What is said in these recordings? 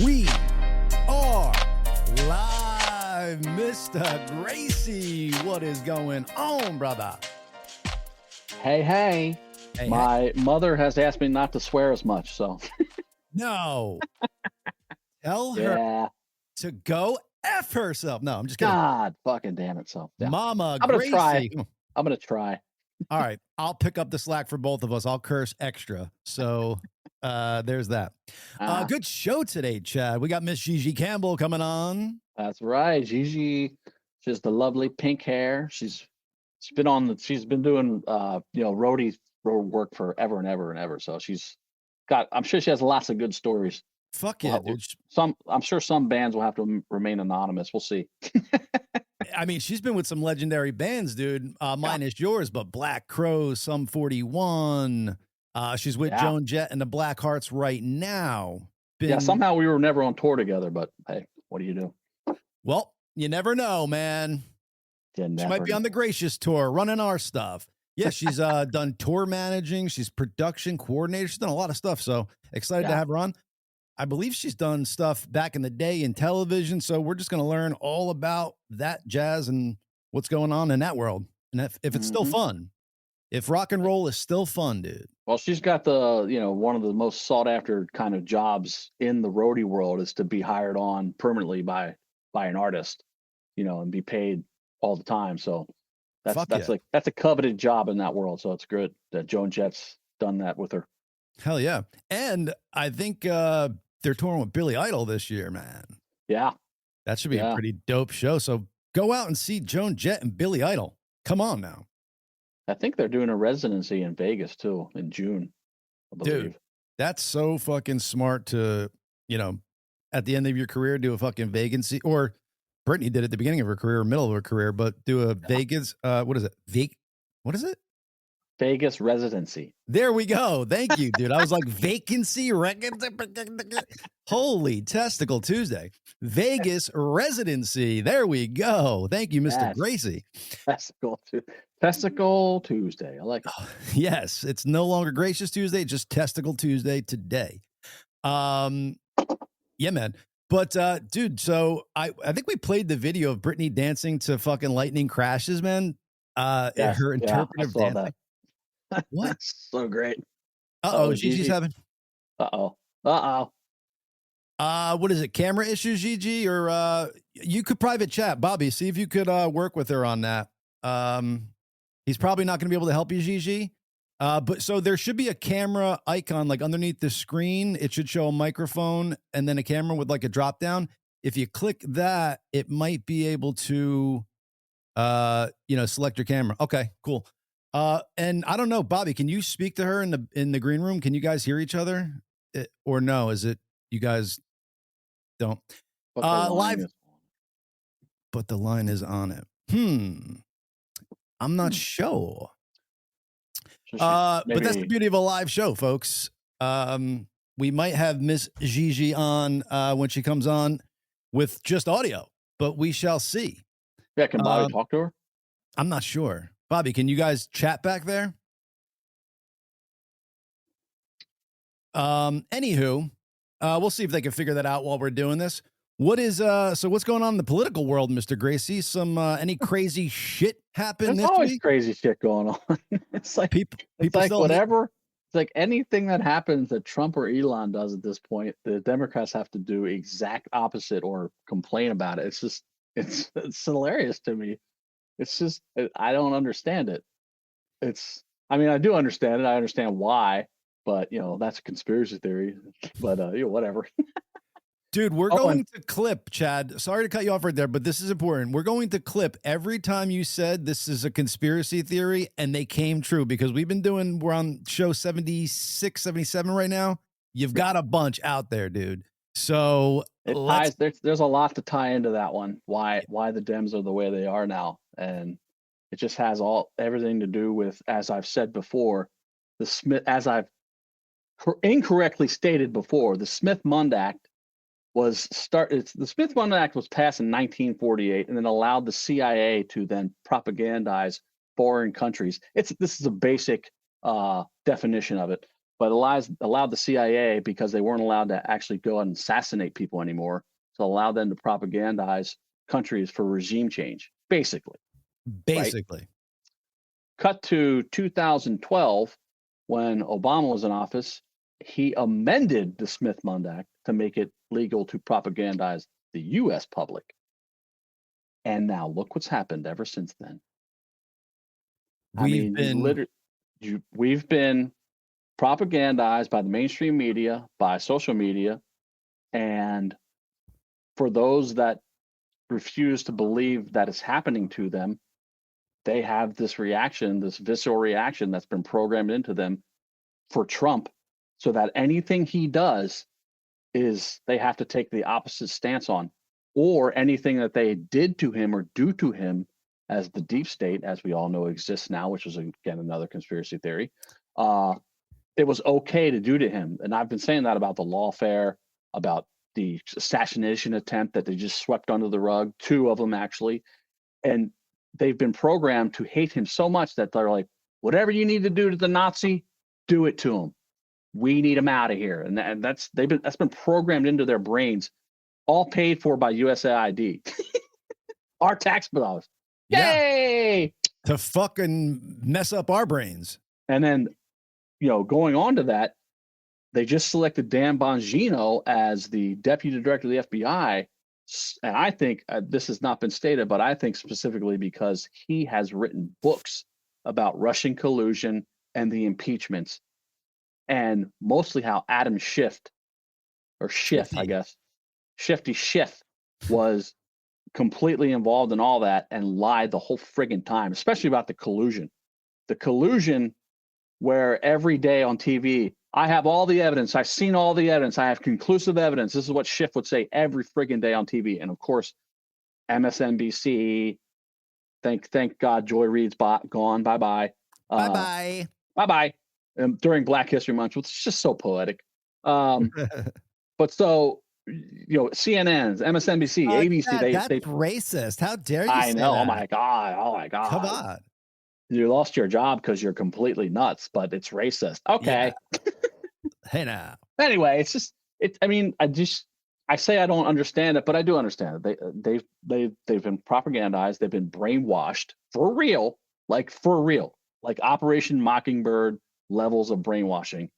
We are live, Mr. Gracey. What is going on, brother? Hey, my mother has asked me not to swear as much, so. No. Tell her to go F herself. No, I'm just kidding. God fucking damn it. So, yeah. Mama I'm going to Gracey. try. I'm going to try. All right. I'll pick up the slack for both of us. I'll curse extra. So there's that. Good show today, Chad. We got Miss Gigi Campbell coming on. That's right. Gigi, she's the lovely pink hair. She's been doing, roadie work forever and ever and ever. So I'm sure she has lots of good stories. Fuck yeah, dude. I'm sure some bands will have to remain anonymous. We'll see. I mean, she's been with some legendary bands, dude. Mine is yours, but Black Crow, Sum 41. She's with Joan Jett and the Black Hearts right now. Somehow we were never on tour together, but hey, what do you do? Well, you never know, man. She might be on the Gracious tour running our stuff. Yeah, she's done tour managing. She's production coordinator. She's done a lot of stuff. So excited to have her on. I believe she's done stuff back in the day in television. So we're just going to learn all about that jazz and what's going on in that world. And if it's still fun, if rock and roll is still fun, dude. Well, she's got one of the most sought after kind of jobs in the roadie world is to be hired on permanently by an artist, and be paid all the time. So that's a coveted job in that world. So it's good that Joan Jett's done that with her. Hell yeah. And I think they're touring with Billy Idol this year, man. Yeah. That should be a pretty dope show. So go out and see Joan Jett and Billy Idol. Come on now. I think they're doing a residency in Vegas too in June, I believe. Dude, that's so fucking smart to, at the end of your career, do a fucking vacancy. Or Britney did at the beginning of her career, middle of her career, but do a Vegas, what is it? What is it? Vegas residency. There we go. Thank you, dude. I was like, vacancy. Holy testicle Tuesday. Vegas residency. There we go. Thank you, Mr. Gracey. Testicle Tuesday. I like it. Yes. It's no longer Gracious Tuesday, just Testicle Tuesday today. Yeah, man. But dude, so I think we played the video of Britney dancing to fucking lightning crashes, man. Her interpretive dancing. What? That's so great. Gigi's having. What is it? Camera issues, Gigi, or you could private chat, Bobby. See if you could work with her on that. He's probably not going to be able to help you, Gigi. But so there should be a camera icon like underneath the screen. It should show a microphone and then a camera with like a drop down. If you click that, it might be able to, select your camera. Okay, cool. And I don't know, Bobby, can you speak to her in the green room? Can you guys hear each other or no? Is it you guys don't live, but the line is on it. I'm not sure. But that's the beauty of a live show, folks. We might have Miss Gigi on when she comes on with just audio, but we shall see. Yeah, can Bobby talk to her? I'm not sure. Bobby, can you guys chat back there? Anywho, we'll see if they can figure that out while we're doing this. What's going on in the political world, Mr. Gracey? Any crazy shit happened this always week? Crazy shit going on. It's like people like whatever. It's like anything that happens that Trump or Elon does at this point, the Democrats have to do exact opposite or complain about it. It's hilarious to me. It's just, I don't understand it. I do understand it. I understand why, but that's a conspiracy theory, but whatever. Dude, we're going to clip, Chad. Sorry to cut you off right there, but this is important. We're going to clip every time you said this is a conspiracy theory and they came true because we're on show 76, 77 right now. You've got a bunch out there, dude. So there's a lot to tie into that one. Why the Dems are the way they are now. And it just has everything to do with, as I've said before, as I've incorrectly stated before, the Smith-Mundt Act the Smith-Mundt Act was passed in 1948 and then allowed the CIA to then propagandize foreign countries. This is a basic definition of it. but allowed the CIA, because they weren't allowed to actually go and assassinate people anymore, to allow them to propagandize countries for regime change, basically. Basically. Cut to 2012, when Obama was in office, he amended the Smith-Mundt Act to make it legal to propagandize the U.S. public. And now look what's happened ever since then. We've been propagandized by the mainstream media, by social media, and for those that refuse to believe that it's happening to them, they have this reaction, this visceral reaction that's been programmed into them for Trump, so that anything he does is they have to take the opposite stance on, or anything that they did to him or do to him, as the deep state, as we all know, exists now, which is again another conspiracy theory. It was okay to do to him. And I've been saying that about the lawfare, about the assassination attempt that they just swept under the rug, 2 of them actually. And they've been programmed to hate him so much that they're like, whatever you need to do to the Nazi, do it to him. We need him out of here. And that's been programmed into their brains, all paid for by USAID. Our tax dollars. Yay! To fucking mess up our brains. And then, going on to that, they just selected Dan Bongino as the deputy director of the FBI. And I think this has not been stated, but I think specifically because he has written books about Russian collusion and the impeachments, and mostly how Adam Schiff, I guess, Shifty Schiff, was completely involved in all that and lied the whole friggin' time, especially about the collusion. The collusion where every day on TV, I have all the evidence. I've seen all the evidence. I have conclusive evidence. This is what Schiff would say every friggin' day on TV. And of course, MSNBC, thank God Joy Reid's gone. Bye-bye. Bye-bye. Bye-bye. During Black History Month, which is just so poetic. But so, CNNs, MSNBC, ABC, that's racist. How dare you say I know. that? Oh my God. Come on. You lost your job because you're completely nuts, but it's racist. Okay. Yeah. Hey now. Anyway, it's just I say I don't understand it, but I do understand it. They've been propagandized, they've been brainwashed for real, like Operation Mockingbird levels of brainwashing,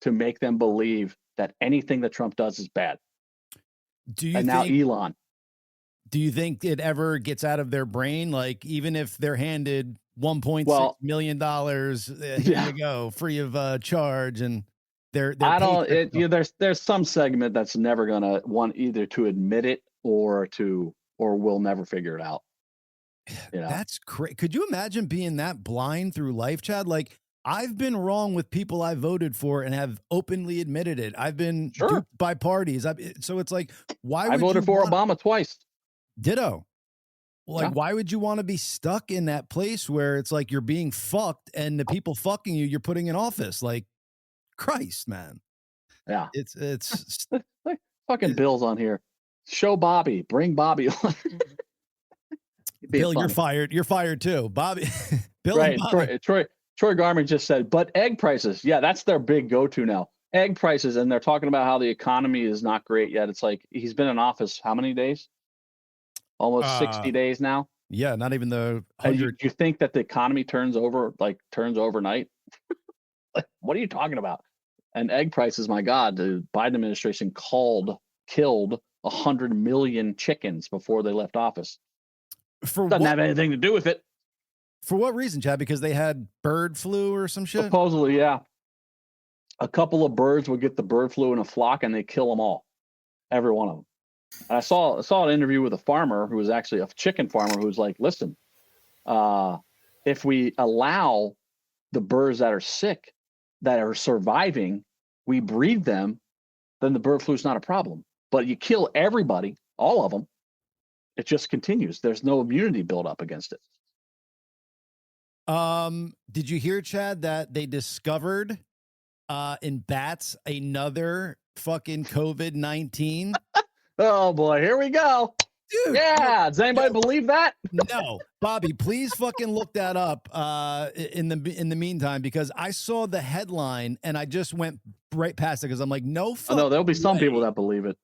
to make them believe that anything that Trump does is bad. Now Elon. Do you think it ever gets out of their brain? Like, even if they're handed $1.6 million, here you go, free of charge, and they're there's some segment that's never gonna want either to admit it or will never figure it out. That's crazy. Could you imagine being that blind through life, Chad? Like, I've been wrong with people I voted for and have openly admitted it. I've been duped by parties. So it's like, why would I voted for Obama twice? Ditto. Like, why would you want to be stuck in that place where it's like you're being fucked and the people fucking you're putting in office? Like, Christ, man. Yeah. It's like fucking Bill's on here. Show Bobby. Bring Bobby on. Bill, you're fired. You're fired too. Bobby. Bill right. And Bobby. Troy Garmin just said, but egg prices. Yeah, that's their big go-to now. Egg prices. And they're talking about how the economy is not great yet. It's like, he's been in office how many days? Almost 60 days now. Yeah, not even the 100. You think that the economy turns overnight? Like, what are you talking about? And egg prices, my God, the Biden administration killed 100 million chickens before they left office. Doesn't have anything to do with it. For what reason, Chad? Because they had bird flu or some shit? Supposedly, yeah. A couple of birds would get the bird flu in a flock and they kill them all. Every one of them. And I saw an interview with a farmer who was actually a chicken farmer who's like, listen, if we allow the birds that are sick, that are surviving, we breed them, then the bird flu is not a problem. But you kill everybody, all of them, it just continues. There's no immunity built up against it. Did you hear, Chad, that they discovered in bats another fucking COVID-19? Oh boy, here we go. Dude, yeah. Does anybody believe that? No, Bobby, please fucking look that up in the meantime, because I saw the headline and I just went right past it because I'm like, no fucking No, there'll be some way. people that believe it.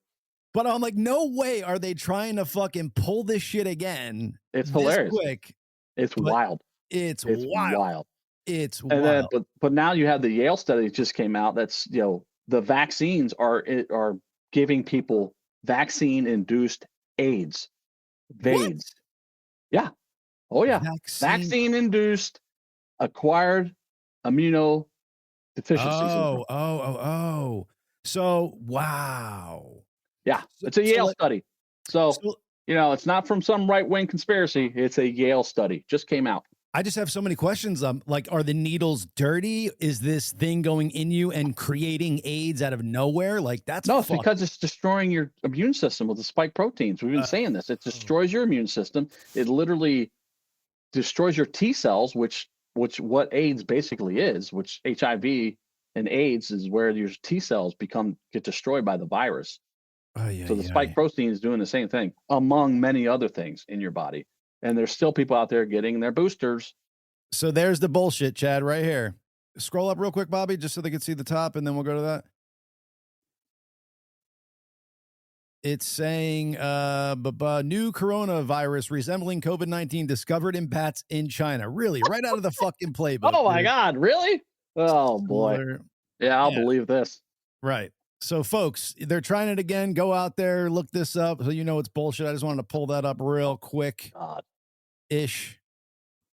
But I'm like, no way are they trying to fucking pull this shit again. It's hilarious. Quick. It's wild. It's wild. It's and wild. Then, but now you have the Yale study that just came out. That's, the vaccines are giving people vaccine-induced AIDS. VAIDS. Yeah. Oh yeah. Vaccine-induced acquired immunodeficiency syndrome. Oh. So wow. Yeah, it's a Yale study. So it's not from some right-wing conspiracy. It's a Yale study. Just came out. I just have so many questions. Like, are the needles dirty? Is this thing going in you and creating AIDS out of nowhere? Like, that's no, it's because it's destroying your immune system with the spike proteins. We've been saying this. It destroys your immune system. It literally destroys your T cells, which what AIDS basically is, which HIV and AIDS is where your T cells get destroyed by the virus. So the spike protein is doing the same thing, among many other things in your body. And there's still people out there getting their boosters. So there's the bullshit, Chad, right here. Scroll up real quick, Bobby, just so they can see the top, and then we'll go to that. It's saying new coronavirus resembling COVID-19 discovered in bats in China. Really? Right out of the fucking playbook. Oh, my God. Really? Oh, boy. Yeah, I'll believe this. Right. So, folks, they're trying it again. Go out there, look this up so you know it's bullshit. I just wanted to pull that up real quick. Ish.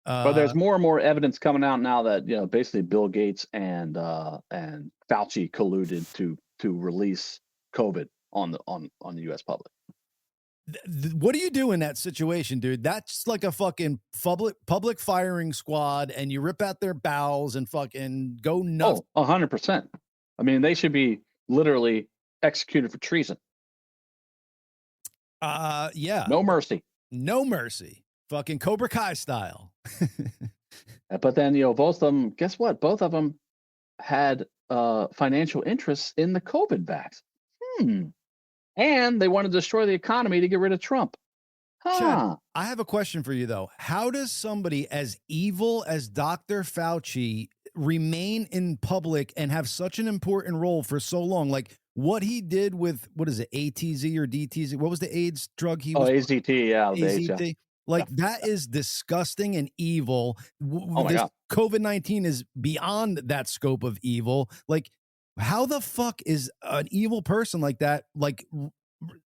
But there's more and more evidence coming out now that, basically Bill Gates and Fauci colluded to release COVID on the U.S. public. What do you do in that situation, dude? That's like a fucking public firing squad, and you rip out their bowels and fucking go nuts. Oh, 100%. I mean, they should be literally executed for treason. Yeah. No mercy. No mercy. Fucking Cobra Kai style. But then, both of them, guess what? Both of them had financial interests in the COVID vaccine. And they want to destroy the economy to get rid of Trump. Chad, I have a question for you, though. How does somebody as evil as Dr. Fauci remain in public and have such an important role for so long? Like what he did with, what is it, ATZ or DTZ? What was the AIDS drug he was? AZT, yeah. AZT. Like that is disgusting and evil. Oh my God. COVID-19 is beyond that scope of evil. Like, how the fuck is an evil person like that, like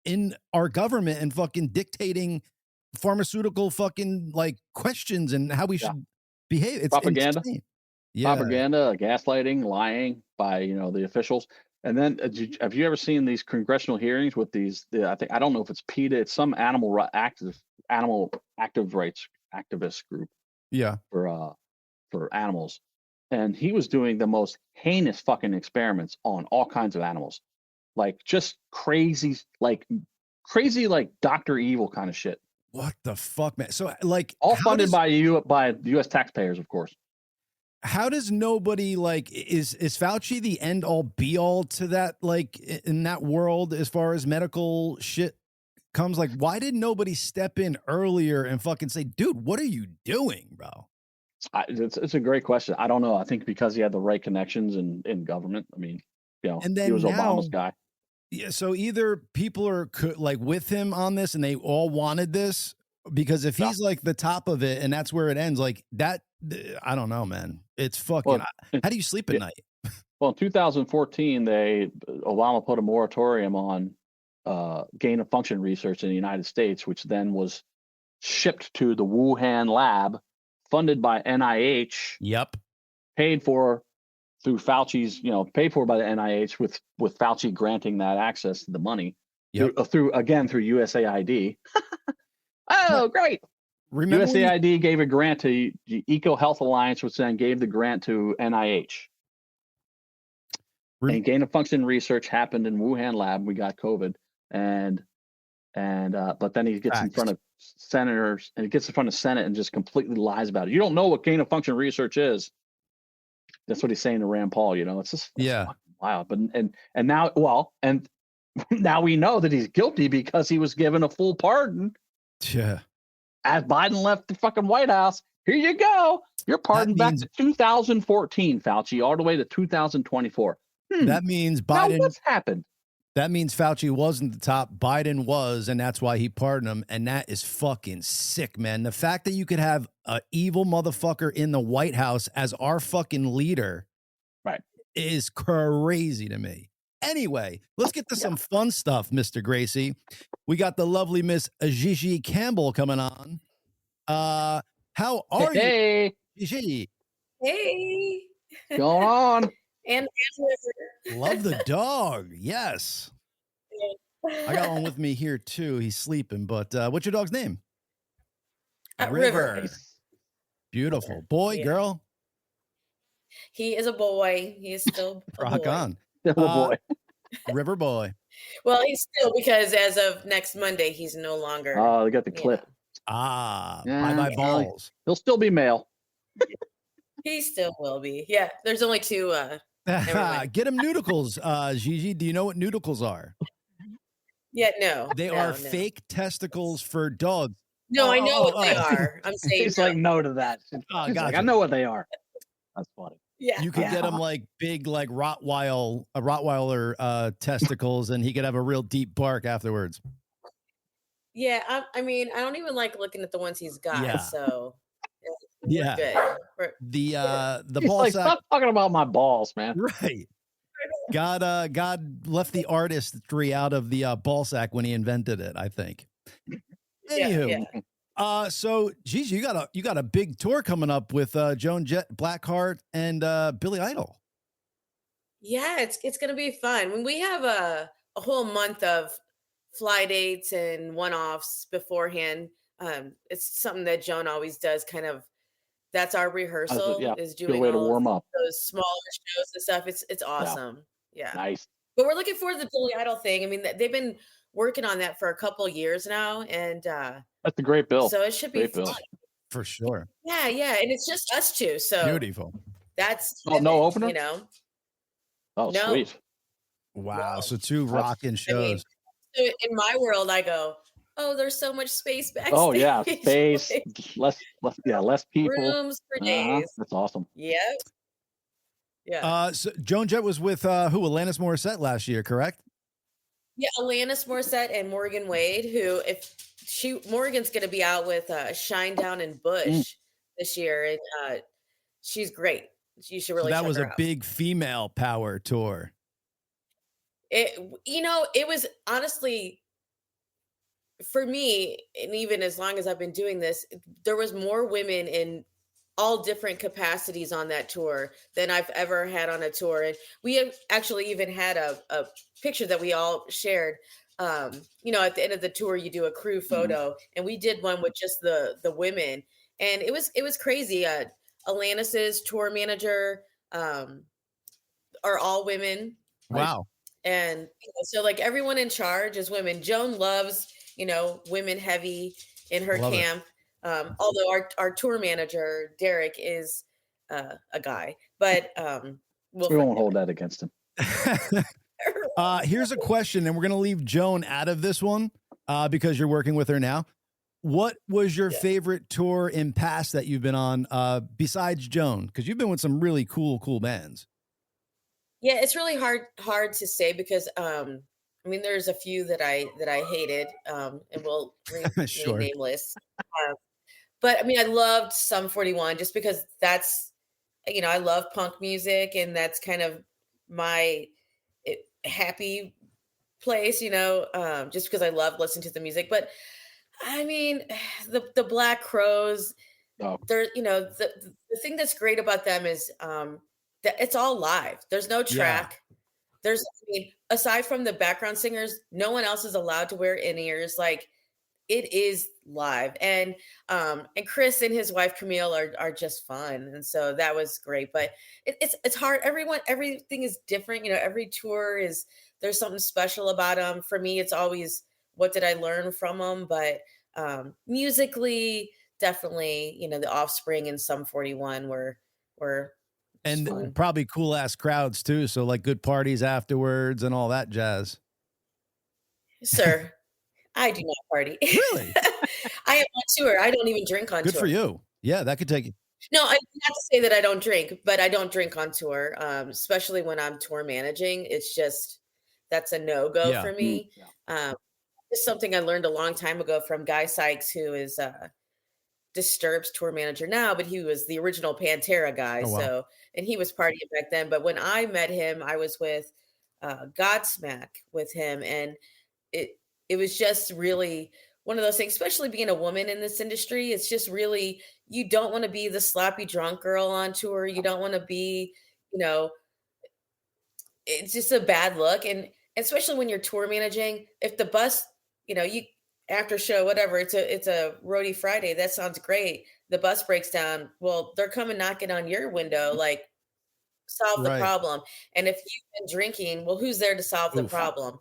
in our government and fucking dictating pharmaceutical fucking like questions and how we should behave? It's propaganda. Insane. Propaganda, gaslighting, lying by the officials. And then have you ever seen these congressional hearings with these? I don't know if it's PETA. It's some animal active rights activist group. Yeah. For animals, and he was doing the most heinous fucking experiments on all kinds of animals, like just crazy like Dr. Evil kind of shit. What the fuck, man? So like all funded by U.S. taxpayers, of course. How does nobody is Fauci the end all be all to that, like in that world as far as medical shit comes? Like, why did nobody step in earlier and fucking say, dude, what are you doing, bro? It's a great question. I don't know. I think because he had the right connections in government. I mean, and then he was Obama's guy. Yeah. So either people are like with him on this and they all wanted this, because if he's like the top of it and that's where it ends, like that, I don't know, man. It's fucking, how do you sleep at night? Well, in 2014, Obama put a moratorium on gain of function research in the United States, which then was shipped to the Wuhan lab, funded by NIH. Yep. Paid for through Fauci's, paid for by the NIH with Fauci granting that access to the money. Yep. through USAID. Oh, great. Remember USAID gave a grant to Eco Health Alliance, which then gave the grant to NIH. And gain of function research happened in Wuhan lab. We got COVID, but then he gets in front of senators and he gets in front of Senate and just completely lies about it. You don't know what gain of function research is. That's what he's saying to Rand Paul. It's just fucking wild. But and now, and Now we know that he's guilty because he was given a full pardon. Yeah. As Biden left the fucking White House, here you go. You're pardoned back to 2014, Fauci, all the way to 2024. That means Now Biden. what's happened? That means Fauci wasn't the top. Biden was, and that's why he pardoned him. And that is fucking sick, man. The fact that you could have an evil motherfucker in the White House as our fucking leader, right, is crazy to me. Anyway, let's get to some fun stuff, Mr. Gracey. We got the lovely Miss Gigi Campbell coming on. How are you, Gigi? Hey. Going on. and Love the dog. Yes. I got one with me here too. He's sleeping, but what's your dog's name? River. Beautiful. Boy, girl? He is a boy. He is still a Rock boy. on. Boy. River boy. Well, he's still, because as of next Monday, he's no longer. Oh, they got the clip. Bye-bye balls. He'll still be male. He still will be. Yeah, there's only two. Get him nudicles, Gigi. Do you know what nudicles are? Yeah, no. They are fake testicles for dogs. No, I know what they are. I'm saying he's like no to that. Gotcha. Like, I know what they are. That's funny. Yeah, you could get him like big, like Rottweiler testicles, and he could have a real deep bark afterwards. Yeah, I mean, I don't even like looking at the ones he's got. Yeah. So yeah, good. The he's ball like, sack. stop talking about my balls, man. Right. God left the artistry out of the ball sack when he invented it, I think. Anywho, so Gigi, you got a big tour coming up with Joan Jett, Blackheart, and Billy Idol. Yeah, it's gonna be fun. When we have a whole month of fly dates and one-offs beforehand. It's something that Joan always does. Kind of, that's our rehearsal. Is doing way to warm up those smaller shows and stuff. It's awesome. Yeah. Nice. But we're looking forward to the Billy Idol thing. I mean, they've been working on that for a couple years now, and that's a great bill. So it should be fun. For sure. Yeah, and it's just us two. So beautiful. That's no opener. You know. Oh, no. Sweet. Wow. So two rocking shows. I mean, in my world, I go, oh, there's so much space backstage. Oh yeah, space, less people, rooms for days. That's awesome. Yeah. So Joan Jett was with who? Alanis Morissette last year, correct? Yeah, Alanis Morissette and Morgan Wade. Who, Morgan's going to be out with Shinedown and Bush this year, and she's great. You should really. So that was a out. big female power tour. It was honestly, for me, and even as long as I've been doing this, there was more women in all different capacities on that tour than I've ever had on a tour. And we have actually even had a picture that we all shared. At the end of the tour, you do a crew photo, and we did one with just the women, and it was crazy. Alanis's tour manager are all women. Wow. And so like everyone in charge is women. Joan loves, women heavy in her camp. Although our tour manager, Derek, is a guy, but we won't hold that against him. Here's a question, and we're going to leave Joan out of this one because you're working with her now. What was your favorite tour in past that you've been on besides Joan? Because you've been with some really cool bands. Yeah, it's really hard to say because there's a few that I hated, and we'll sure. name lists. But I loved Sum 41 just because that's, I love punk music, and that's kind of my happy place, just because I love listening to the music. But the Black Crowes, they're, the thing that's great about them is that it's all live. There's no track. There's, aside from the background singers, no one else is allowed to wear in-ears. Like, it is live. And Chris and his wife Camille are just fun. And so that was great. But it's hard. Everything is different. Every tour there's something special about them. For me, it's always, what did I learn from them? But musically, definitely, the Offspring and Sum 41 were and fun. Probably cool ass crowds too. So like good parties afterwards and all that jazz. Sir, I do not party. Really? I am on tour. I don't even drink on tour. Good for you. Yeah, that could take you. No, I not to say that I don't drink, but I don't drink on tour, especially when I'm tour managing. It's just that's a no-go for me. It's something I learned a long time ago from Guy Sykes, who is Disturbed's tour manager now, but he was the original Pantera guy. Oh, wow. So, and he was partying back then. But when I met him, I was with Godsmack with him, and it was just really one of those things, especially being a woman in this industry. It's just really, you don't want to be the sloppy drunk girl on tour. You don't want to be, it's just a bad look. And especially when you're tour managing, if the bus, you after show, whatever, it's a roadie Friday. That sounds great. The bus breaks down. Well, they're coming knocking on your window, like solve the problem. And if you've been drinking, well, who's there to solve the problem?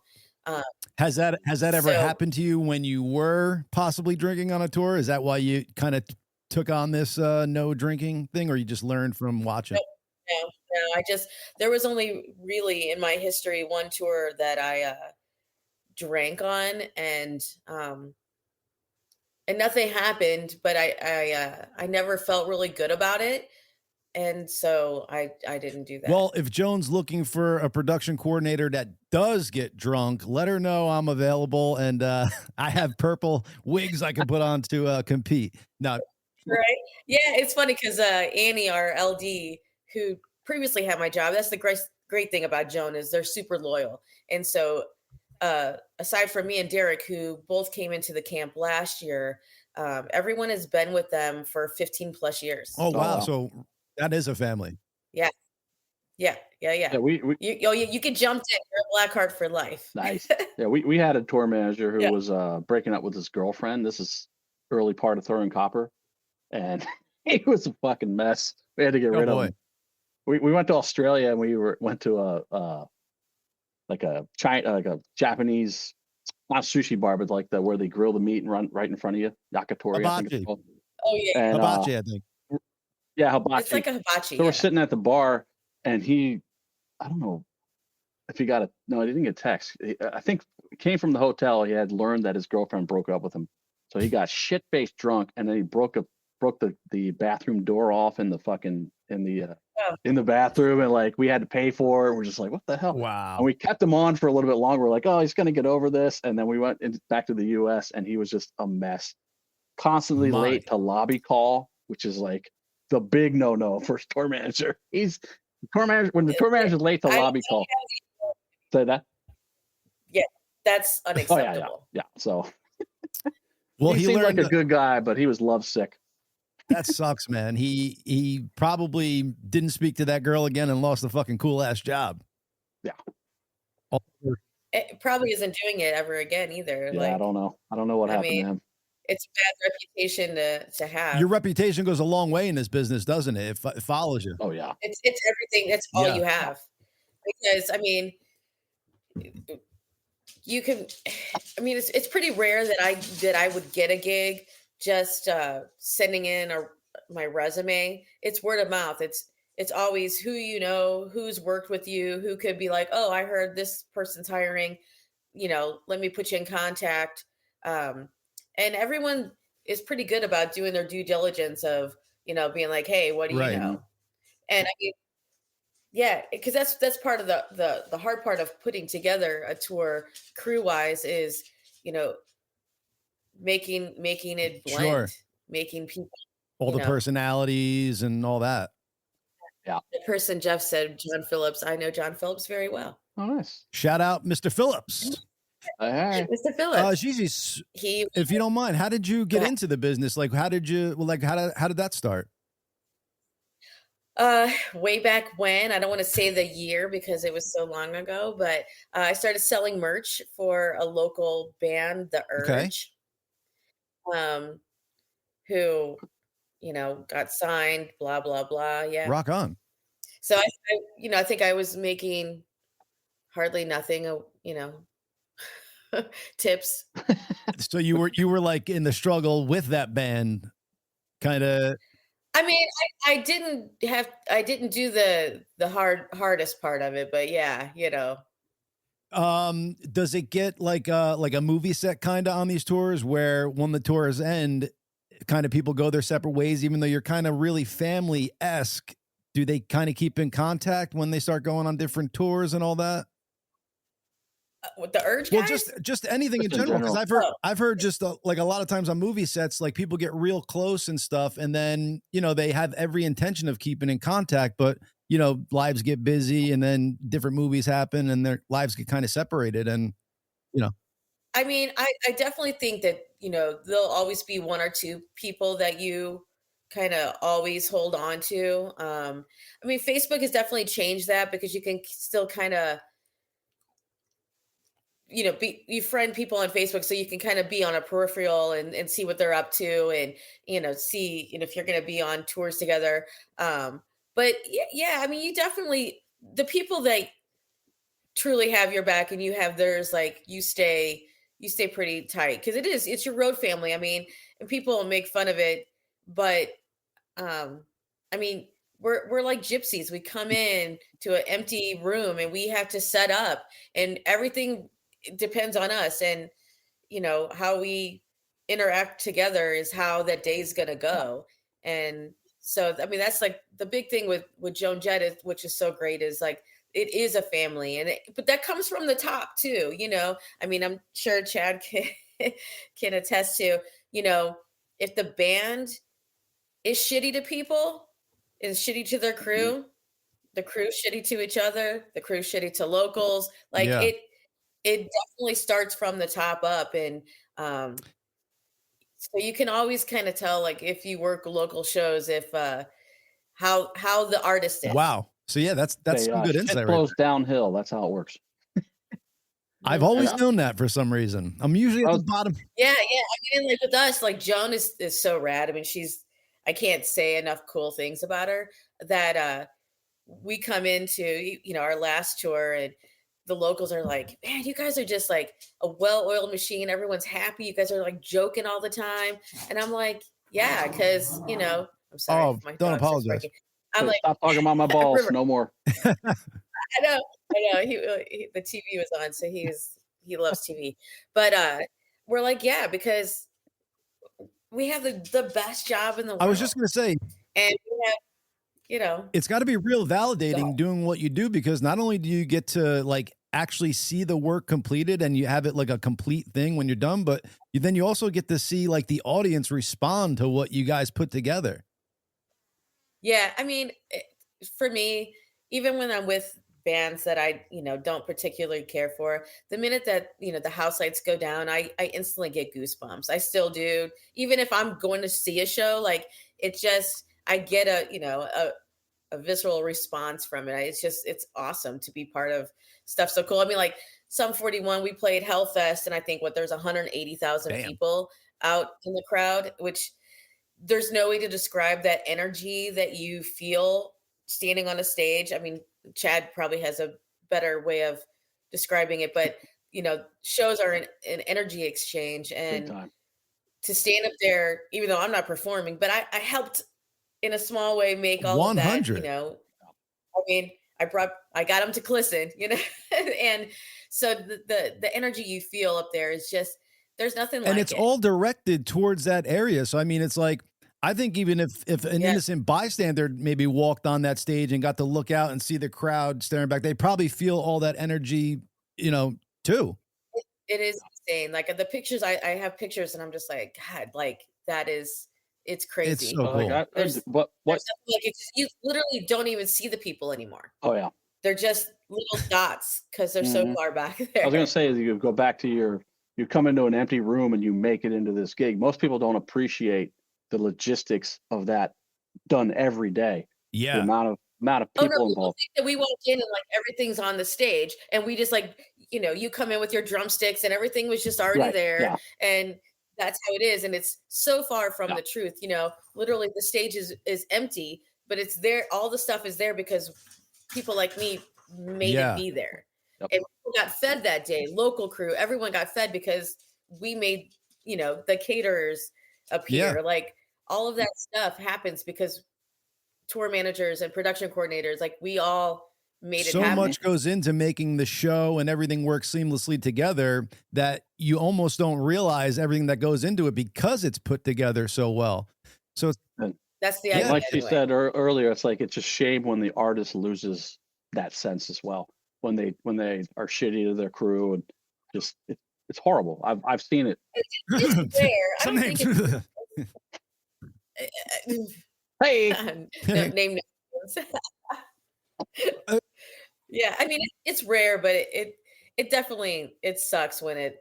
Has that ever happened to you when you were possibly drinking on a tour? Is that why you kind of took on this no drinking thing, or you just learned from watching? No. There was only really in my history one tour that I drank on, and nothing happened, but I never felt really good about it. And so I didn't do that. Well, if Joan's looking for a production coordinator that does get drunk, let her know I'm available, and I have purple wigs I can put on to compete. No, right? Yeah, it's funny because Annie, our LD, who previously had my job, that's the great thing about Joan is they're super loyal. And so aside from me and Derek, who both came into the camp last year, everyone has been with them for 15 plus years. Oh, wow. So that is a family. Yeah. You can jump in. You're a black heart for life. Nice. Yeah, we had a tour manager who was breaking up with his girlfriend. This is early part of Throwing Copper, and he was a fucking mess. We had to get rid of him. We went to Australia, and we went to a Japanese, not sushi bar, but like where they grill the meat and run right in front of you. Yakitori, hibachi. I think it's called. Oh yeah, and, hibachi, I think. Yeah, hibachi. It's like a hibachi. So we're sitting at the bar, and I don't know if he got a, no, he didn't get a text. I think it came from the hotel. He had learned that his girlfriend broke up with him. So he got shit-faced drunk, and then he broke the bathroom door off in the bathroom, and like we had to pay for it. We're just like, what the hell? Wow. And we kept him on for a little bit longer. We're like, oh, he's gonna get over this. And then we went back to the US, and he was just a mess. Constantly late to lobby call, which is like the big no for tour manager. He's the tour manager when the tour manager's late to lobby call. Say that? Yeah, that's unacceptable. Oh, yeah. So well, he seemed like a good guy, but he was lovesick. That sucks, man. He probably didn't speak to that girl again and lost a fucking cool ass job. Yeah. It probably isn't doing it ever again either. Yeah, I don't know. I don't know what happened to him. It's a bad reputation to have. Your reputation goes a long way in this business, doesn't it? It follows you. Oh yeah. It's everything. That's all you have. Because you can. It's pretty rare that I would get a gig just sending in my resume. It's word of mouth. It's always who you know, who's worked with you, who could be like, oh, I heard this person's hiring. Let me put you in contact. And everyone is pretty good about doing their due diligence of, being like, hey, what do you know? And because that's part of the hard part of putting together a tour crew wise is, making it blend, making people all the personalities and all that. Yeah. The person Jeff said, John Phillips. I know John Phillips very well. Oh, nice. Shout out, Mr. Phillips. Hey. Mr. Phillips. Gigi, if you don't mind, how did you get into the business? Like, how did that start? Way back when, I don't want to say the year because it was so long ago, but I started selling merch for a local band, The Urge, who, got signed, blah, blah, blah. Yeah. Rock on. So I think I was making hardly nothing, tips. So you were like in the struggle with that band, kind of. I didn't do the hardest part of it, but yeah, Does it get like a movie set kind of on these tours where when the tours end, kind of people go their separate ways, even though you're kind of really family-esque? Do they kind of keep in contact when they start going on different tours and all that? With the Urge guys? Well, just anything in general, because I've heard just like a lot of times on movie sets, like people get real close and stuff, and then they have every intention of keeping in contact, but lives get busy, and then different movies happen, and their lives get kind of separated, and I mean, I definitely think that there'll always be one or two people that you kind of always hold on to. I mean, Facebook has definitely changed that because you can still kind of you friend people on Facebook, so you can kind of be on a peripheral and see what they're up to, and see if you're going to be on tours together. But yeah, I mean, you definitely, the people that truly have your back and you have theirs, like you stay pretty tight, because it's your road family. I mean, and people make fun of it, but I mean, we're like gypsies. We come in to an empty room and we have to set up, and everything depends on us, and how we interact together is how that day's gonna go. And so I mean, that's like the big thing with Joan Jett, which is so great, is like it is a family, but that comes from the top too. I mean, I'm sure Chad can attest to, if the band is shitty to people, is shitty to their crew, the crew shitty to each other, the crew shitty to locals, like it definitely starts from the top up. And so you can always kind of tell, like, if you work local shows, if how the artist is. Wow. So yeah, that's some good insight. It flows downhill. That's how it works. I've always known that for some reason. I'm usually at the bottom. Yeah. I mean, like with us, like Joan is so rad. I mean, I can't say enough cool things about her, that we come into our last tour, and the locals are like, man, you guys are just like a well-oiled machine. Everyone's happy. You guys are like joking all the time. And I'm like, yeah, because, I'm sorry. Oh, don't apologize. I'm like, stop talking about my balls. No more. I know. He, the TV was on, so he loves TV. But we're like, yeah, because we have the best job in the world. I was just going to say, and we have, it's got to be real validating doing what you do, because not only do you get to like actually see the work completed and you have it like a complete thing when you're done, but then you also get to see like the audience respond to what you guys put together. Yeah. I mean, for me, even when I'm with bands that I, don't particularly care for, the minute that, the house lights go down, I instantly get goosebumps. I still do. Even if I'm going to see a show, like it just, I get a visceral response from it. It's awesome to be part of stuff so cool. I mean, like Sum 41, we played Hellfest, and I think there's 180,000 people out in the crowd, which there's no way to describe that energy that you feel standing on a stage. I mean, Chad probably has a better way of describing it, but shows are an energy exchange, and to stand up there, even though I'm not performing, but I helped in a small way make all 100. Of that, I mean, I got them to listen, and so the energy you feel up there is just, there's nothing like it. And it's all directed towards that area. So, I mean, it's like, I think even if an innocent bystander maybe walked on that stage and got to look out and see the crowd staring back, they probably feel all that energy, too. It is insane. Like the pictures, I have pictures, and I'm just like, God, like it's crazy. It's so cool. Like you literally don't even see the people anymore. Oh yeah, they're just little dots because they're so far back there. I was gonna say, you go back to you come into an empty room and you make it into this gig. Most people don't appreciate the logistics of that done every day. Yeah, the amount of people involved. Think that we walk in and like everything's on the stage, and we just like you come in with your drumsticks and everything was just already there, and that's how it is. And it's so far from the truth. Literally the stage is empty, but it's there. All the stuff is there because people like me made it be there. Yep. And people got fed that day. Local crew, everyone got fed because we made, the caterers appear. Yeah. Like all of that stuff happens because tour managers and production coordinators, like we all made it so happen. much goes into making the show and everything works seamlessly together that you almost don't realize everything that goes into it because it's put together so well. So that's the idea. Like she said earlier, it's like it's a shame when the artist loses that sense as well. When they are shitty to their crew and just it's horrible. I've seen it. It's rare. I don't think it's hey, no, name names. Yeah, I mean it's rare, but it definitely it sucks when it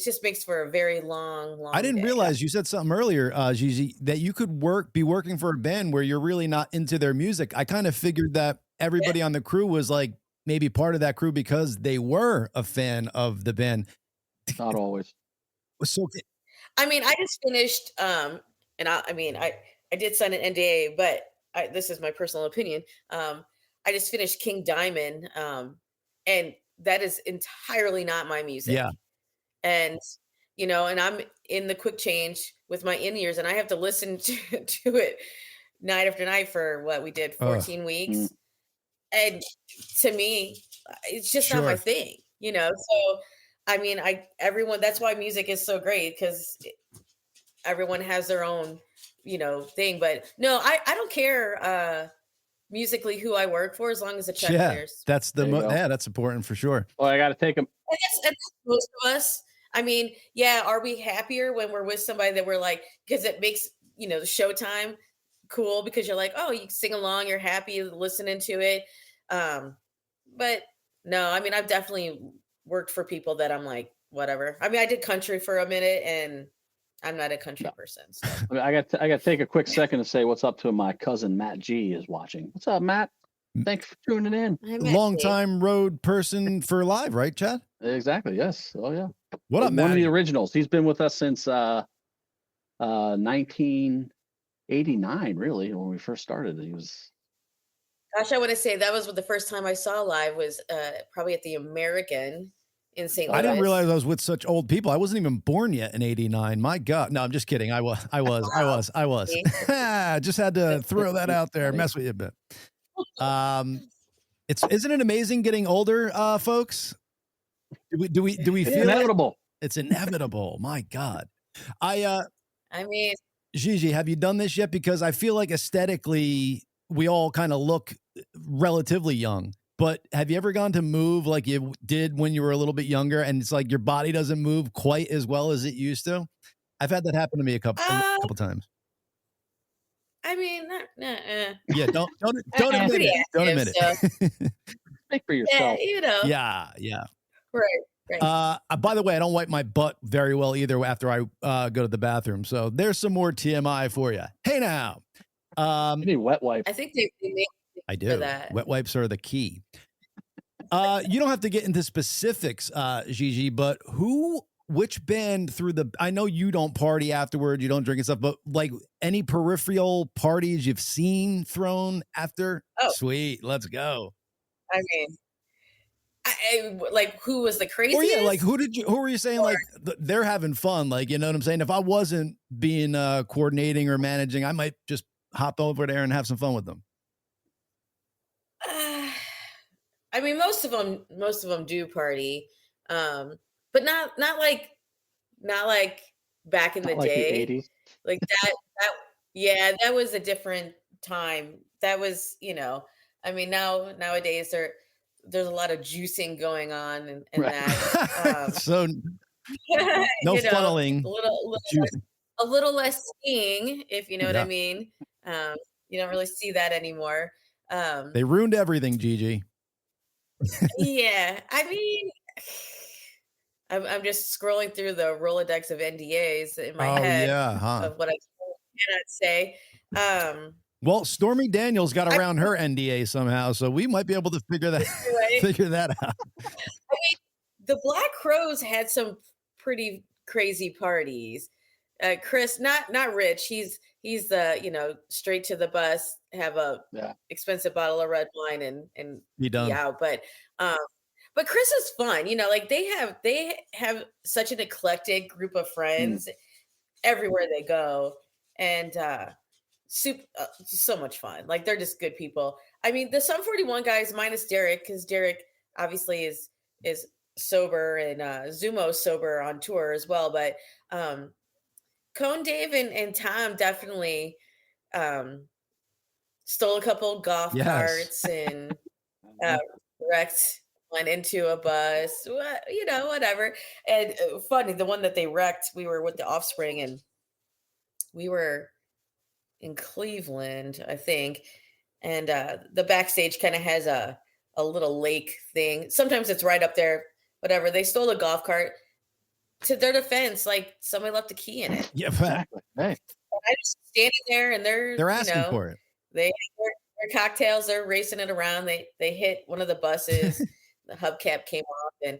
just makes for a very long I didn't day. realize you said something earlier, Gigi, that you could be working for a band where you're really not into their music. I kind of figured that everybody on the crew was like maybe part of that crew because they were a fan of the band. Not always. So, I mean, I just finished, and I did sign an NDA, but this is my personal opinion. I just finished King Diamond, and that is entirely not my music. Yeah. And, you know, and I'm in the quick change with my in-ears, and I have to listen to it night after night for what we did 14 weeks. And to me, it's just not my thing, you know? So, I mean, everyone, that's why music is so great, because everyone has their own, you know, thing. But no, I don't care musically who I work for, as long as the check clears. That's that's important for sure. Well, I got to take them. And most of us, I mean, yeah, are we happier when we're with somebody that we're like, because it makes, you know, the showtime cool, because you're like, oh, you sing along, you're happy listening to it. But no, I mean, I've definitely worked for people that I'm like, whatever. I mean, I did country for a minute, and I'm not a country person. So. I mean, I got to take a quick second to say what's up to my cousin Matt G is watching. What's up, Matt? Thanks for tuning in. Long time road person for live, right, Chad? Exactly. Yes. Oh yeah. What up, Matt? One of the originals. He's been with us since 1989, really, when we first started. He was. Gosh, I want to say that was the first time I saw live was probably at the American in St. Louis. I didn't realize I was with such old people. I wasn't even born yet in '89. My God. No, I'm just kidding. I was. Just had to throw that out there. Mess with you a bit. Isn't it amazing getting older, folks? Do we feel inevitable? It's inevitable. My God. I mean, Gigi, have you done this yet? Because I feel like aesthetically we all kind of look relatively young. But have you ever gone to move like you did when you were a little bit younger, and it's like your body doesn't move quite as well as it used to? I've had that happen to me a couple times. I mean, yeah, don't admit it. Don't admit it. Speak for yourself. Yeah, you know. Yeah. Right. By the way, I don't wipe my butt very well either after I go to the bathroom. So there's some more TMI for you. Hey now. You need wet wipes. I think they made I do. That. Wet wipes are the key. You don't have to get into specifics, Gigi, but which band I know you don't party afterward, you don't drink and stuff, but like any peripheral parties you've seen thrown after? Oh. Sweet. Let's go. I mean, I like, who was the craziest? Or yeah, like who were you saying like they're having fun? Like, you know what I'm saying? If I wasn't being coordinating or managing, I might just hop over there and have some fun with them. I mean, most of them do party, but not like back in the day, the 80s. Like that. Yeah, that was a different time. That was, you know, I mean, nowadays there's a lot of juicing going on and that. So no funneling, a little less skiing, if you know what I mean. You don't really see that anymore. They ruined everything, Gigi. Yeah, I mean, I'm just scrolling through the Rolodex of NDAs in my head of what I cannot say. Well, Stormy Daniels got around her NDA somehow, so we might be able to figure that out. I mean, the Black Crowes had some pretty crazy parties. Chris, not Rich. He's the, you know, straight to the bus, have a expensive bottle of red wine and be done. Yeah, but Chris is fun. You know, like they have such an eclectic group of friends everywhere they go, and super, so much fun. Like they're just good people. I mean, the Sum 41 guys minus Derek, because Derek obviously is sober, and Zumo's sober on tour as well. But Cone Dave and Tom definitely stole a couple golf carts and wrecked one into a bus, whatever. And funny, the one that they wrecked, we were with the Offspring, and we were in Cleveland, I think. And the backstage kind of has a little lake thing. Sometimes it's right up there, whatever. They stole a golf cart. To their defense, like somebody left a key in it. Yeah, exactly. Hey. I just standing there, and they're asking for it. They their cocktails, they're racing it around. They hit one of the buses. The hubcap came off, and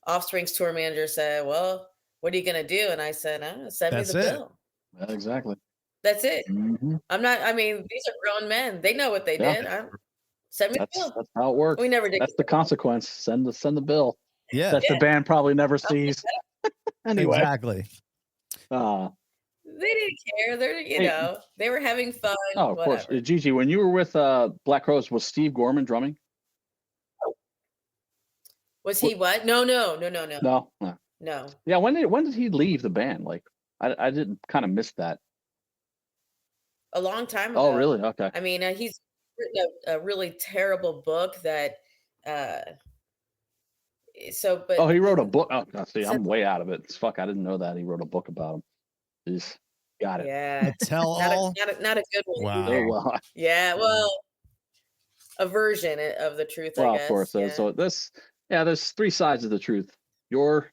Offspring's tour manager said, "Well, what are you gonna do?" And I said, "Send me the bill." Yeah, exactly. That's it. Mm-hmm. I mean, these are grown men. They know what they did. Send me the bill. That's how it works. We never did. That's the consequence. Send the bill. Yeah. That the band probably never sees. Anyway. Exactly. They didn't care. They're, they were having fun. Oh, of course. Gigi, when you were with Black Crowes, was Steve Gorman drumming? Was he what? No. No. Yeah. When did he leave the band? Like, I didn't kind of miss that. A long time ago. Oh, really? Okay. I mean, he's written a really terrible book that. But he wrote a book. Oh, see, I'm way out of it. Fuck, I didn't know that he wrote a book about him. Jeez, got it. Yeah, tell all. Not a good one. Wow. Well, yeah, well, a version of the truth. Well, I guess. Of course. Yeah. So there's three sides of the truth. Your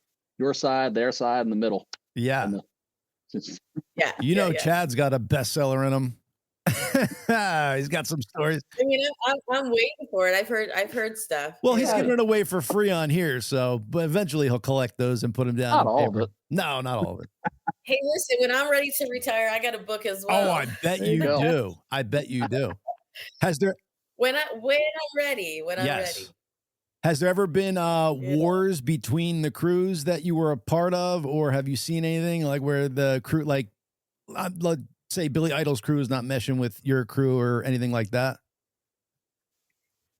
side, their side, and the middle. Yeah. Yeah. Chad's got a bestseller in him. He's got some stories. I mean, I'm waiting for it. I've heard stuff. Well, he's giving it away for free on here, but eventually he'll collect those and put them down. Not all of it. No, not all of it. Hey, listen, when I'm ready to retire, I got a book as well. Oh, I bet you do. I bet you do. Has there? When I'm ready. Has there ever been wars between the crews that you were a part of, or have you seen anything like where the crew, like, let's say Billy Idol's crew is not meshing with your crew or anything like that?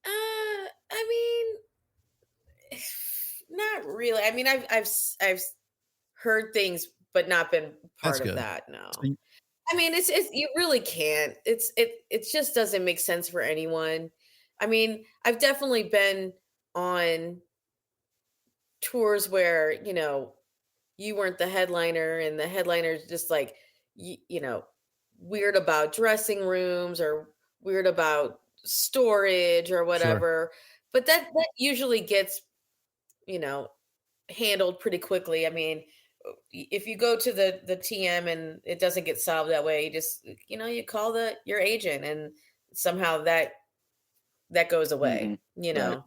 I mean, not really. I mean, I've heard things, but not been part of that. No. I mean, it's you really can't. It just doesn't make sense for anyone. I mean, I've definitely been on tours where, you weren't the headliner, and the headliner's just like, weird about dressing rooms or weird about storage or whatever. Sure. But that usually gets, handled pretty quickly. I mean, if you go to the TM and it doesn't get solved that way, you just, you call your agent, and somehow that goes away, Right.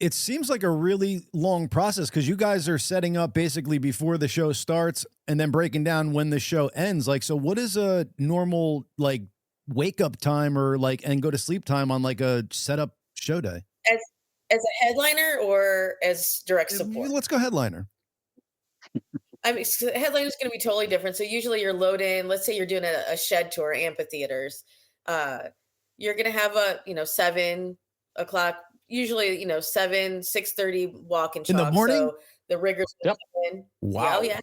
It seems like a really long process because you guys are setting up basically before the show starts and then breaking down when the show ends. Like, so what is a normal, like, wake up time or and go to sleep time on like a setup show day? As a headliner or as direct support? Let's go headliner. I mean, headliner is going to be totally different. So usually you're loading, let's say you're doing a shed tour, amphitheaters. You're going to have a, 7 o'clock, usually, 6:30 walk and chalk. In the morning? So the riggers will come in. Wow. Yeah.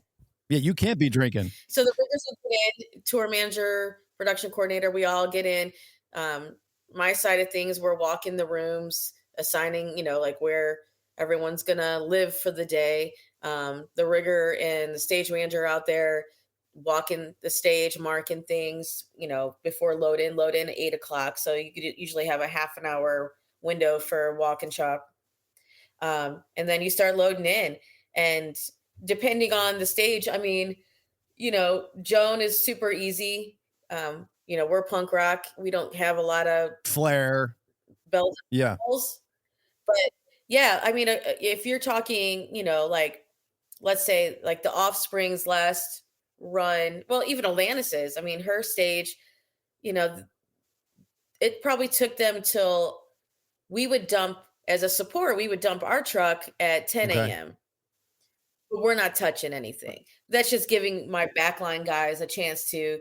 Yeah, you can't be drinking. So the riggers will get in, tour manager, production coordinator, we all get in. My side of things, we're walking the rooms, assigning, like where everyone's going to live for the day. The rigger and the stage manager are out there walking the stage, marking things, before load in at 8 o'clock. So you could usually have a half an hour window for walk and chop. And then you start loading in, and depending on the stage, I mean, Joan is super easy. We're punk rock. We don't have a lot of flair, bells. Yeah. Bells. But yeah, I mean, if you're talking, like, let's say like the Offspring's last run, well, even Alanis's, I mean, her stage, it probably took them till we would dump, as a support, we would dump our truck at 10 a.m. But we're not touching anything. That's just giving my backline guys a chance to,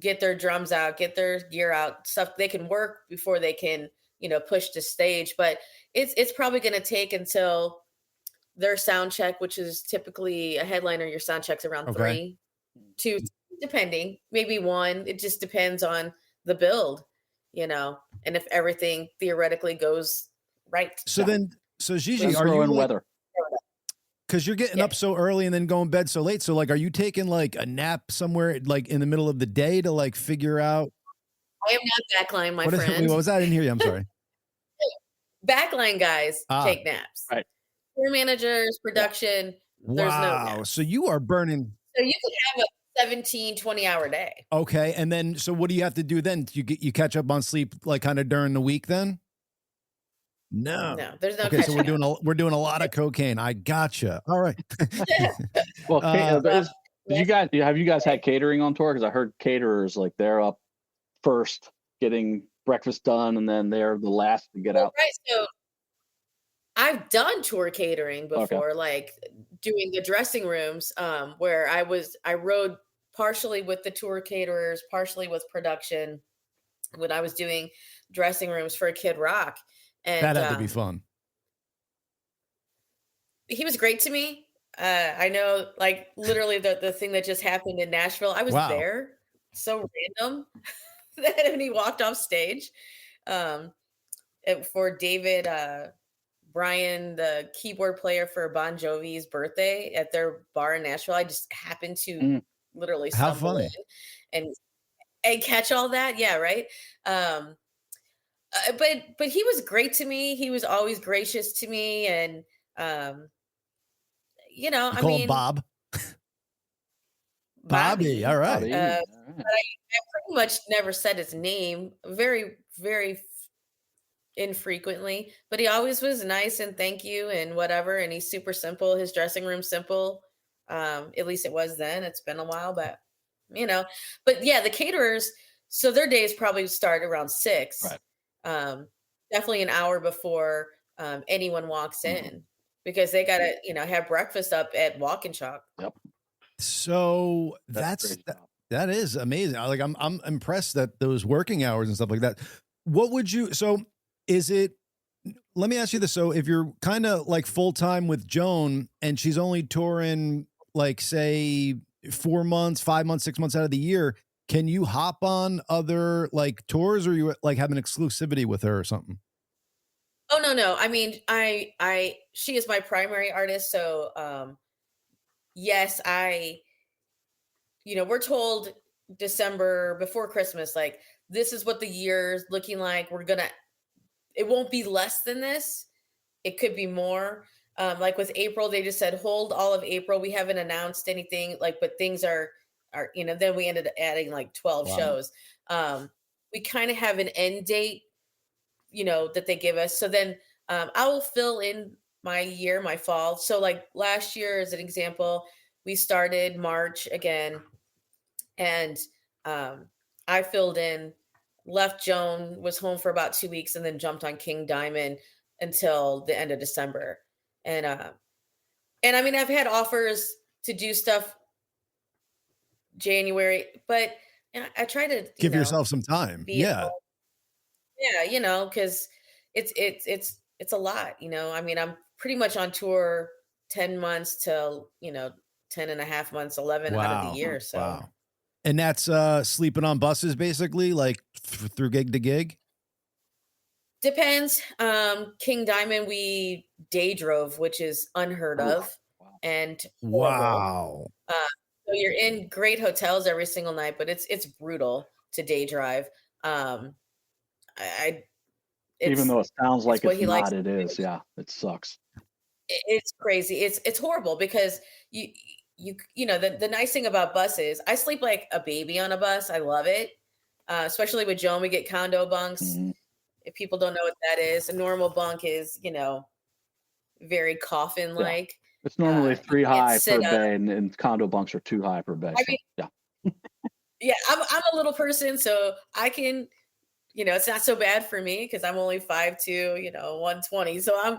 get their drums out, get their gear out, stuff they can work before they can, push the stage. But it's probably going to take until their sound check, which is typically a headliner. Your sound check's around 3, 2, depending, maybe 1. It just depends on the build, and if everything theoretically goes right. So Gigi, are you in weather? Because you're getting up so early and then going to bed so late. So are you taking a nap somewhere in the middle of the day to figure out? I am not backline, my friend. What was that? I didn't hear you. I'm sorry. Backline guys take naps. Right. Tour managers, production. Wow. There's no naps. So you are burning. So you could have a 17, 20-hour day. Okay. And then, so what do you have to do then? You catch up on sleep kind of during the week then? No, there's no. Okay, so we're doing a lot of cocaine. I gotcha. All right. Well, have you guys had catering on tour? Because I heard caterers they're up first getting breakfast done, and then they're the last to get out. Right. So I've done tour catering before, doing the dressing rooms, where I rode partially with the tour caterers, partially with production when I was doing dressing rooms for Kid Rock. And that had to be fun. He was great to me. I know, literally the thing that just happened in Nashville, I was there. So random that when he walked off stage, for David Bryan, the keyboard player for Bon Jovi's birthday at their bar in Nashville, I just happened to literally stumble in and catch all that. Yeah, right. But he was great to me. He was always gracious to me, and you call him Bob. Bobby. All right. But I pretty much never said his name. Very, very infrequently. But he always was nice and thank you and whatever. And he's super simple. His dressing room's simple. At least it was then. It's been a while, but But yeah, the caterers. So their days probably start around 6. Right. Definitely an hour before anyone walks in, because they got to, have breakfast up at Walk and Chalk. Yep. So that is amazing. I'm impressed that those working hours and stuff like that. What would you, let me ask you this. So if you're kind of full time with Joan and she's only touring say 4 months, 5 months, 6 months out of the year, can you hop on other tours, or you have an exclusivity with her or something? Oh, no. I mean, she is my primary artist. So, yes, we're told December before Christmas, this is what the year's looking like. It won't be less than this. It could be more. With April, they just said, hold all of April. We haven't announced anything but things are, then we ended up adding 12 shows. We kind of have an end date, that they give us. So then I will fill in my fall. So last year, as an example, we started March again, and I filled in, left Joan, was home for about 2 weeks, and then jumped on King Diamond until the end of December. And I mean, I've had offers to do stuff January, but I try to give yourself some time. Yeah, because it's a lot. I mean, I'm pretty much on tour 10 months till 10 and a half months, 11 out of the year. So, and that's sleeping on buses basically, through gig to gig. Depends. King Diamond, we day drove, which is unheard of, and horrible. So you're in great hotels every single night, but it's brutal to day drive. Even though it sounds like it's not, it is. Yeah, it sucks. It's crazy. It's horrible because the nice thing about buses, I sleep like a baby on a bus. I love it, especially with Joan. We get condo bunks. Mm-hmm. If people don't know what that is, a normal bunk is very coffin like. Yeah. It's normally 3 high per bay, and condo bunks are 2 high per bay. I mean, yeah, I'm a little person, so I can, it's not so bad for me because I'm only 5'2", 120. So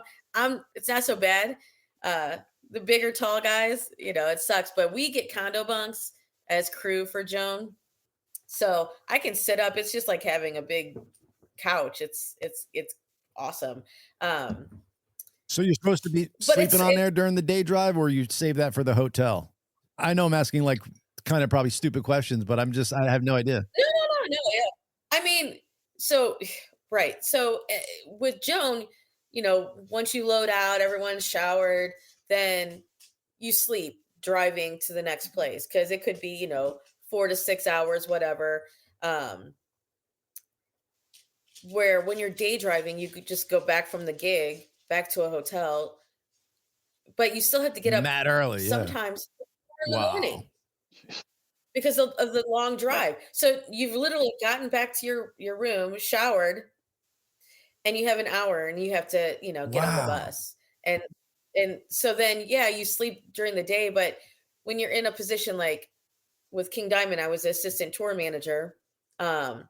it's not so bad. The bigger, tall guys, it sucks. But we get condo bunks as crew for Joan, So I can sit up. It's just like having a big couch. It's awesome. So you're supposed to be sleeping on there during the day drive, or you save that for the hotel? I know I'm asking like kind of probably stupid questions, but I have no idea. No. Yeah. I mean, so, right. So with Joan, once you load out, everyone's showered, then you sleep driving to the next place. Cause it could be, 4 to 6 hours, whatever. Where when you're day driving, you could just go back from the gig back to a hotel, but you still have to get up mad early, sometimes in the morning because of the long drive. So you've literally gotten back to your room, showered, and you have an hour and you have to, get on the bus. And so then, yeah, you sleep during the day, but when you're in a position like with King Diamond, I was the assistant tour manager. I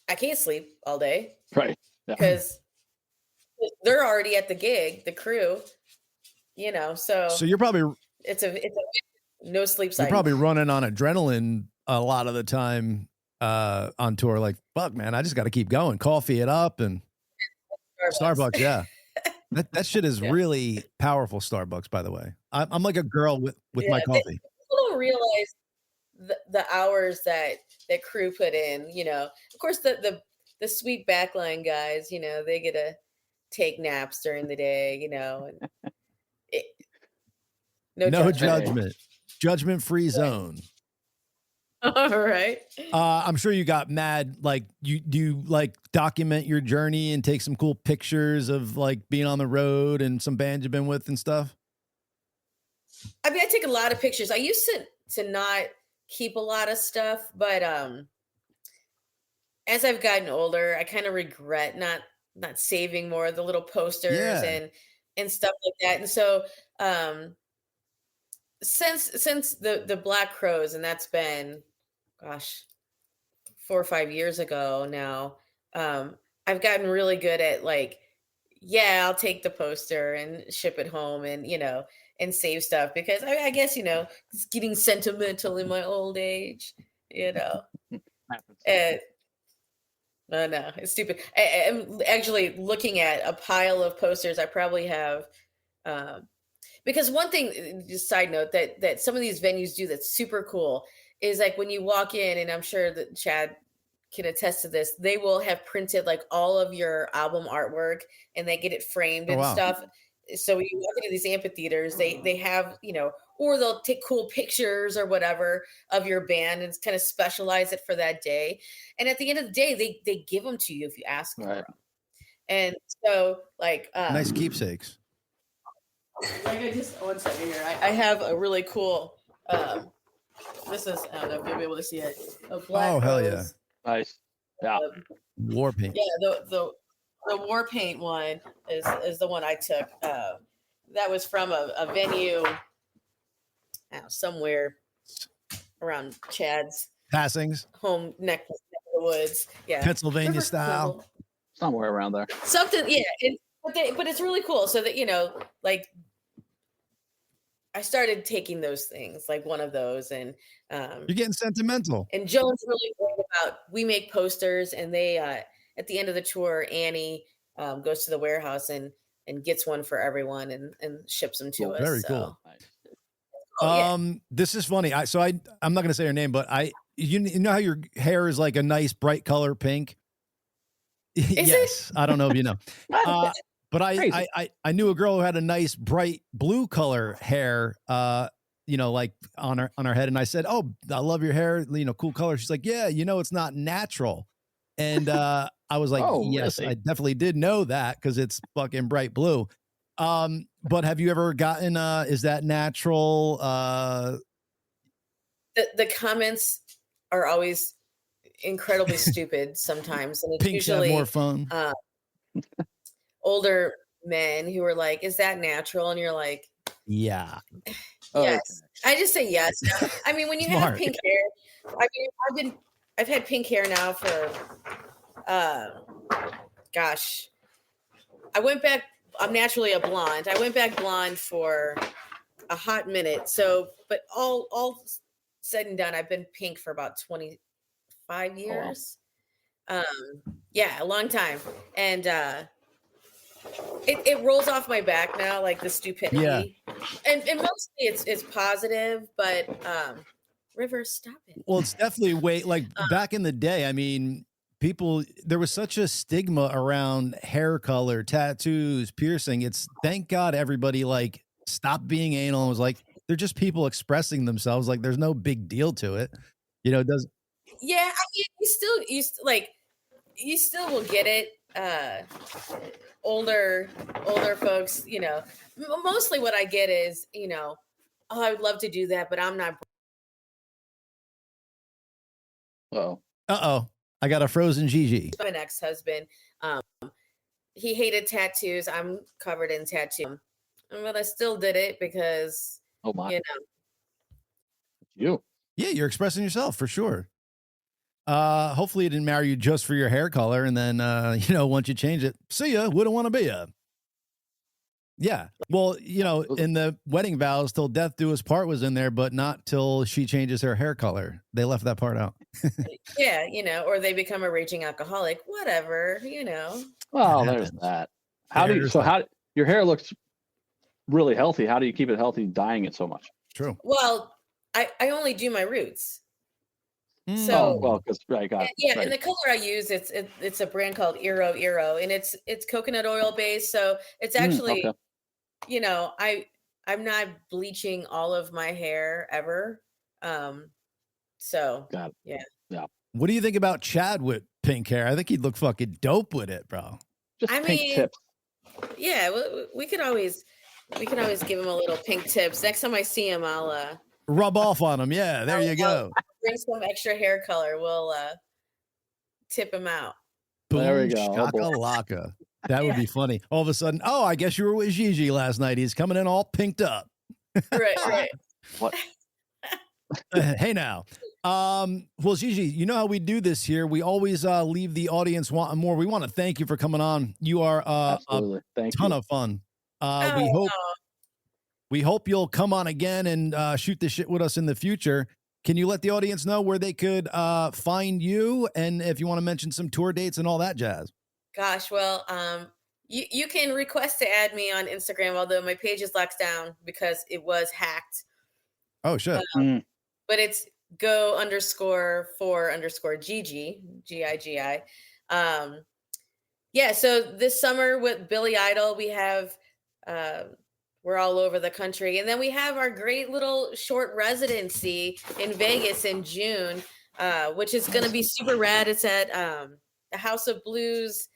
can't sleep all day. Right. Because they're already at the gig, the crew, so you're probably, it's a no sleep cycle. You're probably running on adrenaline a lot of the time on tour. Like, fuck, man, I just got to keep going. Coffee it up and Starbucks. Yeah. That shit is really powerful. Starbucks, by the way. I'm like a girl with my coffee. People don't realize the hours that crew put in, of course the sweet backline guys, they get to take naps during the day, and no judgment-free zone. All right. I'm sure you got mad. Like, do you like document your journey and take some cool pictures of like being on the road and some bands you've been with and stuff? I mean, I take a lot of pictures. I used to not keep a lot of stuff, but as I've gotten older, I kind of regret not saving more of the little posters and stuff like that. And so since the Black Crows, and that's been 4 or 5 years ago now, I've gotten really good at like, I'll take the poster and ship it home and and save stuff, because I guess it's getting sentimental in my old age, and no, it's stupid. I'm actually looking at a pile of posters I probably have, because one thing, just side note, that some of these venues do that's super cool is like when you walk in, and I'm sure that Chad can attest to this, they will have printed like all of your album artwork and they get it framed and stuff. So when you walk into these amphitheaters, they have, or they'll take cool pictures or whatever of your band and kind of specialize it for that day. And at the end of the day, they give them to you if you ask for them. And so like, nice keepsakes. Like one second here. I have a really cool, this is, I don't know if you'll be able to see it. A Black hell yeah. Nice. Yeah. War paint. Yeah. The war paint one is the one I took. That was from a venue somewhere around Chad's Passings home neck of the woods. Yeah. Pennsylvania style. Somewhere around there. Something, yeah. But it's really cool. So that, like I started taking those things, like one of those, and you're getting sentimental. And Joan's really great about, we make posters, and they at the end of the tour, Annie goes to the warehouse and gets one for everyone and ships them to us. Very cool. This is funny. I'm not going to say her name, but you know how your hair is like a nice bright color pink? Yes. I don't know if you know. But I knew a girl who had a nice bright blue color hair, like on her head. And I said, "Oh, I love your hair, cool color." She's like, "Yeah, it's not natural." And I was like, "Yes, really? I definitely did know that because it's fucking bright blue." But have you ever gotten is that natural? The comments are always incredibly stupid sometimes, and it's Pinks usually have more fun. Older men who are like, "Is that natural?" And you're like, "Yeah." Yes. I just say yes. I mean, when you have pink hair, I mean, I've had pink hair now for I went back, I'm naturally a blonde. I went back blonde for a hot minute. So, but all said and done, I've been pink for about 25 years. Yeah, a long time. And it rolls off my back now, like the stupidity. Yeah. And mostly it's positive, but River, stop it. Well, it's definitely like back in the day, I mean, there was such a stigma around hair color, tattoos, piercing. It's thank God everybody like stopped being anal and was like, they're just people expressing themselves. Like there's no big deal to it. You know, it does. Yeah, I mean, you still will get it. Older folks, you know, mostly what I get is, you know, oh, I would love to do that, but I'm not. Uh-oh. I got a frozen Gigi. My ex-husband, he hated tattoos. I'm covered in tattoos. But I still did it because, oh my, you know. Yeah, you're expressing yourself for sure. Hopefully he didn't marry you just for your hair color. And then, you know, once you change it, see ya, wouldn't want to be ya. Yeah. Well, you know, in the wedding vows, till death do us part was in there, but not till she changes her hair color. They left that part out. Yeah. You know, or they become a raging alcoholic, whatever, you know. Well, there's that. Your hair looks really healthy. How do you keep it healthy dyeing it so much? True. Well, I only do my roots. So because right, right. And the color I use, it's a brand called Eero, and it's coconut oil based. So it's actually, you know, I'm not bleaching all of my hair ever. So got it. Yeah. What do you think about Chad with pink hair? I think he'd look fucking dope with it, bro. Just pink tips. Yeah, we could always give him a little pink tips. Next time I see him, I'll rub off on him. Yeah, there you go. Bring some extra hair color. We'll tip him out. Boom, there we go. Shakalaka. That would be funny. All of a sudden, oh, I guess you were with Gigi last night. He's coming in all pinked up. Right. What? Hey now. Well, Gigi, you know how we do this here. We always leave the audience wanting more. We want to thank you for coming on. You are a ton of fun. We hope you'll come on again and shoot the shit with us in the future. Can you let the audience know where they could find you, and if you want to mention some tour dates and all that jazz? Gosh, well, you can request to add me on Instagram, although my page is locked down because it was hacked. Oh shit! But it's go_for_Gigi, Gigi. Yeah. So this summer with Billy Idol, we have. We're all over the country. And then we have our great little short residency in Vegas in June, which is going to be super rad. It's at the House of Blues.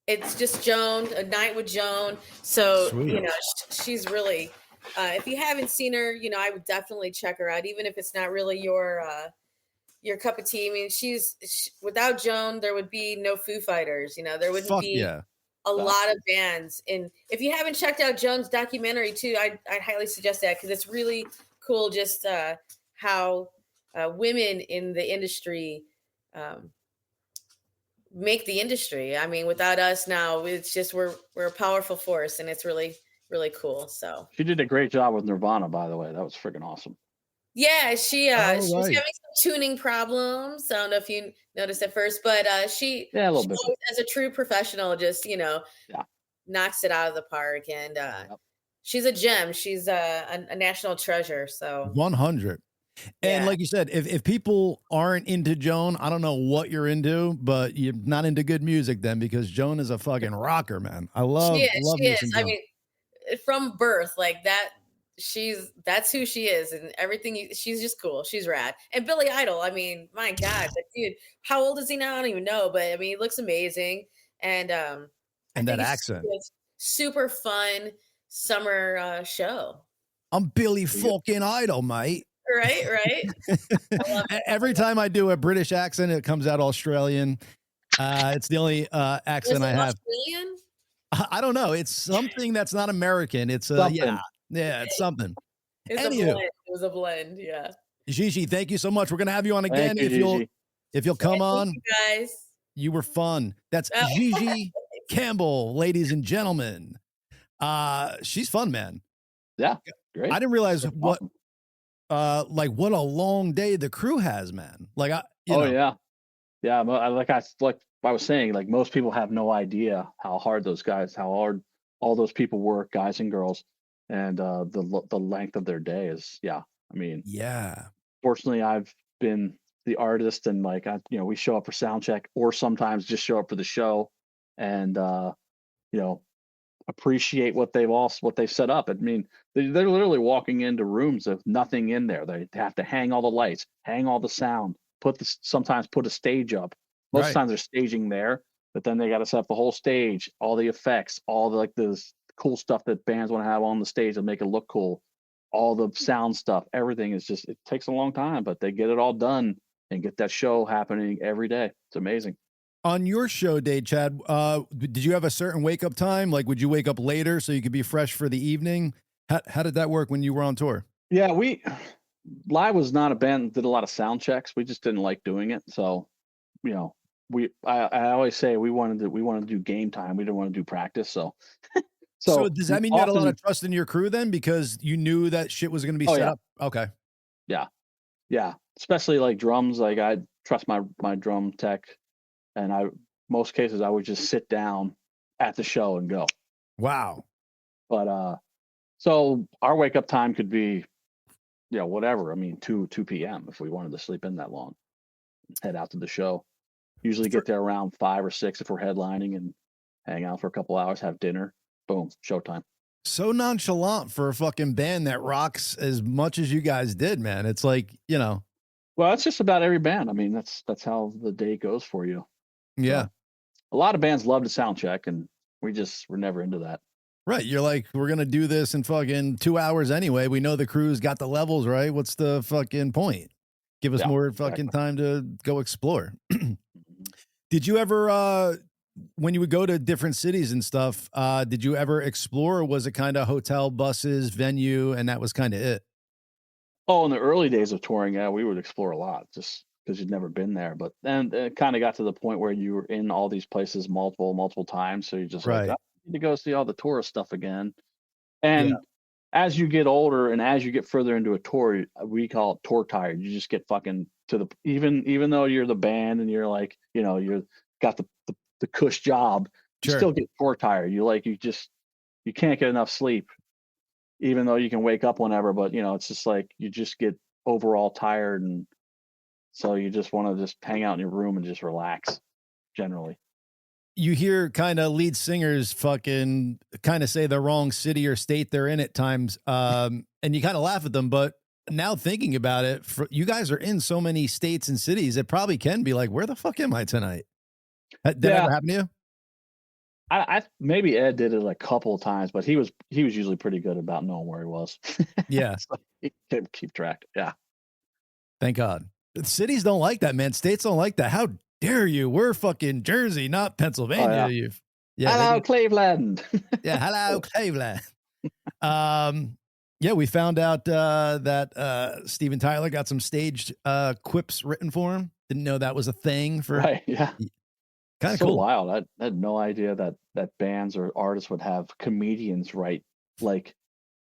It's just Joan, a night with Joan. So, sweet. You know, she's really, if you haven't seen her, you know, I would definitely check her out, even if it's not really your cup of tea. I mean, without Joan, there would be no Foo Fighters, you know, there wouldn't be a lot of bands. And if you haven't checked out Joan's documentary too, I'd highly suggest that, because it's really cool just how women in the industry make the industry. I mean, without us now, it's just we're a powerful force, and it's really, really cool. So she did a great job with Nirvana, by the way. That was freaking awesome. Yeah, she was having some tuning problems. I don't know if you noticed at first, but she as a true professional, just, you know, knocks it out of the park. And she's a gem. She's a national treasure. So 100. And like you said, if people aren't into Joan, I don't know what you're into, but you're not into good music then, because Joan is a fucking rocker, man. I love she is. I mean, from birth, like that. That's who she is, and everything. She's just cool. She's rad. And Billy Idol, I mean, my God, that dude, how old is he now? I don't even know, but I mean, he looks amazing. And that accent, super fun summer show. I'm Billy fucking Idol, mate. Right. Every time I do a British accent, it comes out Australian. It's the only accent I have. Australian? I don't know. It's something that's not American. It's yeah, it's something. It was a blend. Yeah. Gigi, thank you so much. We're gonna have you on again. If you'll come on, you guys. You were fun. That's Gigi Campbell, ladies and gentlemen. She's fun, man. Yeah, great. I didn't realize what like what a long day the crew has, man. Like yeah. Like I was saying, like most people have no idea how hard all those people work, guys and girls, and the length of their day is. Yeah, I mean, yeah. Fortunately, I've been the artist, and like we show up for sound check, or sometimes just show up for the show, and appreciate what they've set up. I mean, they're literally walking into rooms of nothing in there. They have to hang all the lights, hang all the sound, sometimes put a stage up. Most times they're staging there, but then they got to set up the whole stage, all the effects, all the this cool stuff that bands want to have on the stage to make it look cool, all the sound stuff. Everything is just, it takes a long time, but they get it all done and get that show happening every day. It's amazing. On your show day, Chad, did you have a certain wake up time? Like, would you wake up later so you could be fresh for the evening? How did that work when you were on tour? Yeah, Live was not a band that did a lot of sound checks. We just didn't like doing it. So, I always say we wanted to do game time. We didn't want to do practice. So does that mean you had a lot of trust in your crew then, because you knew that shit was going to be set up? Okay. Yeah. Yeah. Especially like drums. Like I trust my drum tech. And most cases I would just sit down at the show and go. Wow. But so our wake up time could be, whatever. I mean, 2 p.m. if we wanted to sleep in that long. Head out to the show. Usually get there around 5 or 6 if we're headlining, and hang out for a couple hours, have dinner. Boom, showtime. So nonchalant for a fucking band that rocks as much as you guys did, man. It's like, Well, it's just about every band. I mean, that's how the day goes for you. Yeah. So, a lot of bands love to sound check, and we're never into that. Right. You're like, we're going to do this in fucking 2 hours anyway. We know the crew's got the levels, right? What's the fucking point? Give us more fucking time to go explore. Did you ever, when you would go to different cities and stuff, did you ever explore, or was it kind of hotel, buses, venue, and that was kind of it? Oh, in the early days of touring, yeah, we would explore a lot just because you'd never been there. But then it kind of got to the point where you were in all these places multiple times. So you're just like, I need to go see all the tourist stuff again. And as you get older and as you get further into a tour, we call it tour tired. You just get fucking even though you're the band and you're like, you're got the cush job, you still get tour tired. You can't get enough sleep, even though you can wake up whenever, but it's just like, you just get overall tired. And so you just want to just hang out in your room and just relax generally. You hear kind of lead singers fucking kind of say the wrong city or state they're in at times. And you kind of laugh at them, but now thinking about it, you guys are in so many states and cities, it probably can be like, where the fuck am I tonight? Did that ever happen to you? I maybe Ed did it a couple of times, but he was usually pretty good about knowing where he was. Yeah. So he could keep track. Yeah. Thank God. Cities don't like that, man. States don't like that. How dare you? We're fucking Jersey, not Pennsylvania. Oh, hello, Cleveland. Yeah, hello, Cleveland. Yeah, we found out that Steven Tyler got some staged quips written for him. Didn't know that was a thing for. Right. Yeah. Kind of so cool. Wild. I had no idea that bands or artists would have comedians write like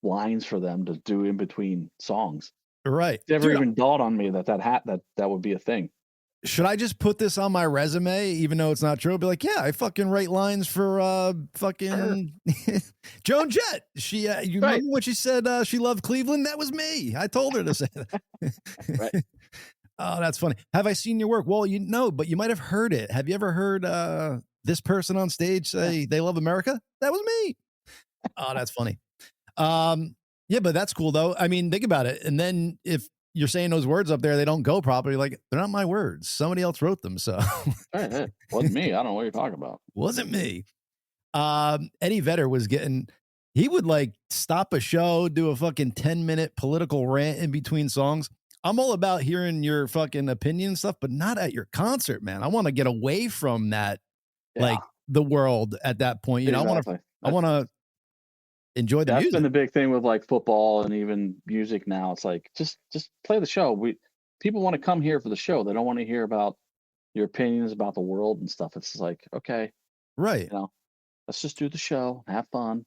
lines for them to do in between songs. Right. Never even dawned on me that would be a thing. Should I just put this on my resume, even though it's not true? I'll be like, yeah, I fucking write lines for fucking Joan Jett. She, you remember when she said she loved Cleveland? That was me. I told her to say that. Right. Oh, that's funny. Have I seen your work? Well, but you might have heard it. Have you ever heard this person on stage say they love America? That was me. Oh, that's funny. Yeah, but that's cool though. I mean, think about it. And then if you're saying those words up there, they don't go properly. Like, they're not my words. Somebody else wrote them. So hey, wasn't me. I don't know what you're talking about. Wasn't me. Eddie Vedder he would like stop a show, do a fucking 10-minute political rant in between songs. I'm all about hearing your fucking opinion and stuff, but not at your concert, man. I want to get away from that, like the world at that point. Exactly. I want to enjoy the music. That's been the big thing with like football and even music now. It's like, just play the show. People want to come here for the show. They don't want to hear about your opinions about the world and stuff. It's like, okay. Right. Let's just do the show, have fun.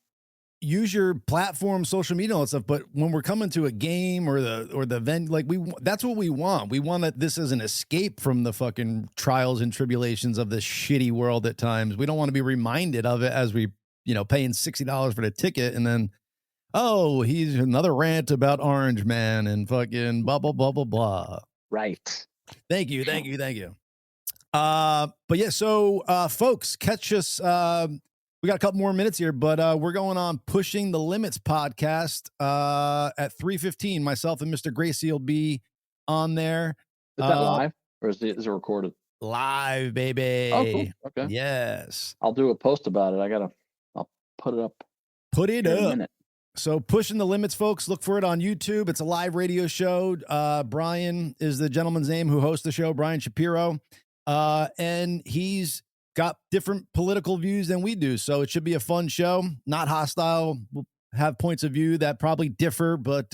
use your platform, social media, and stuff. But when we're coming to a game or the event, like that's what we want. We want this as an escape from the fucking trials and tribulations of this shitty world at times. We don't want to be reminded of it as we, paying $60 for the ticket and then, oh, he's another rant about Orange Man and fucking blah, blah, blah, blah, blah. Right. Thank you. But yeah, so folks, catch us. We got a couple more minutes here, but we're going on Pushing the Limits podcast at 3:15. Myself and Mr. Gracey will be on there. Is that live or is it recorded? Live, baby. Oh, cool. Okay. Yes. I'll do a post about it. I'll put it up. Put it up. So Pushing the Limits, folks, look for it on YouTube. It's a live radio show. Brian is the gentleman's name who hosts the show, Brian Shapiro. And he's got different political views than we do. So it should be a fun show, not hostile. We'll have points of view that probably differ, but,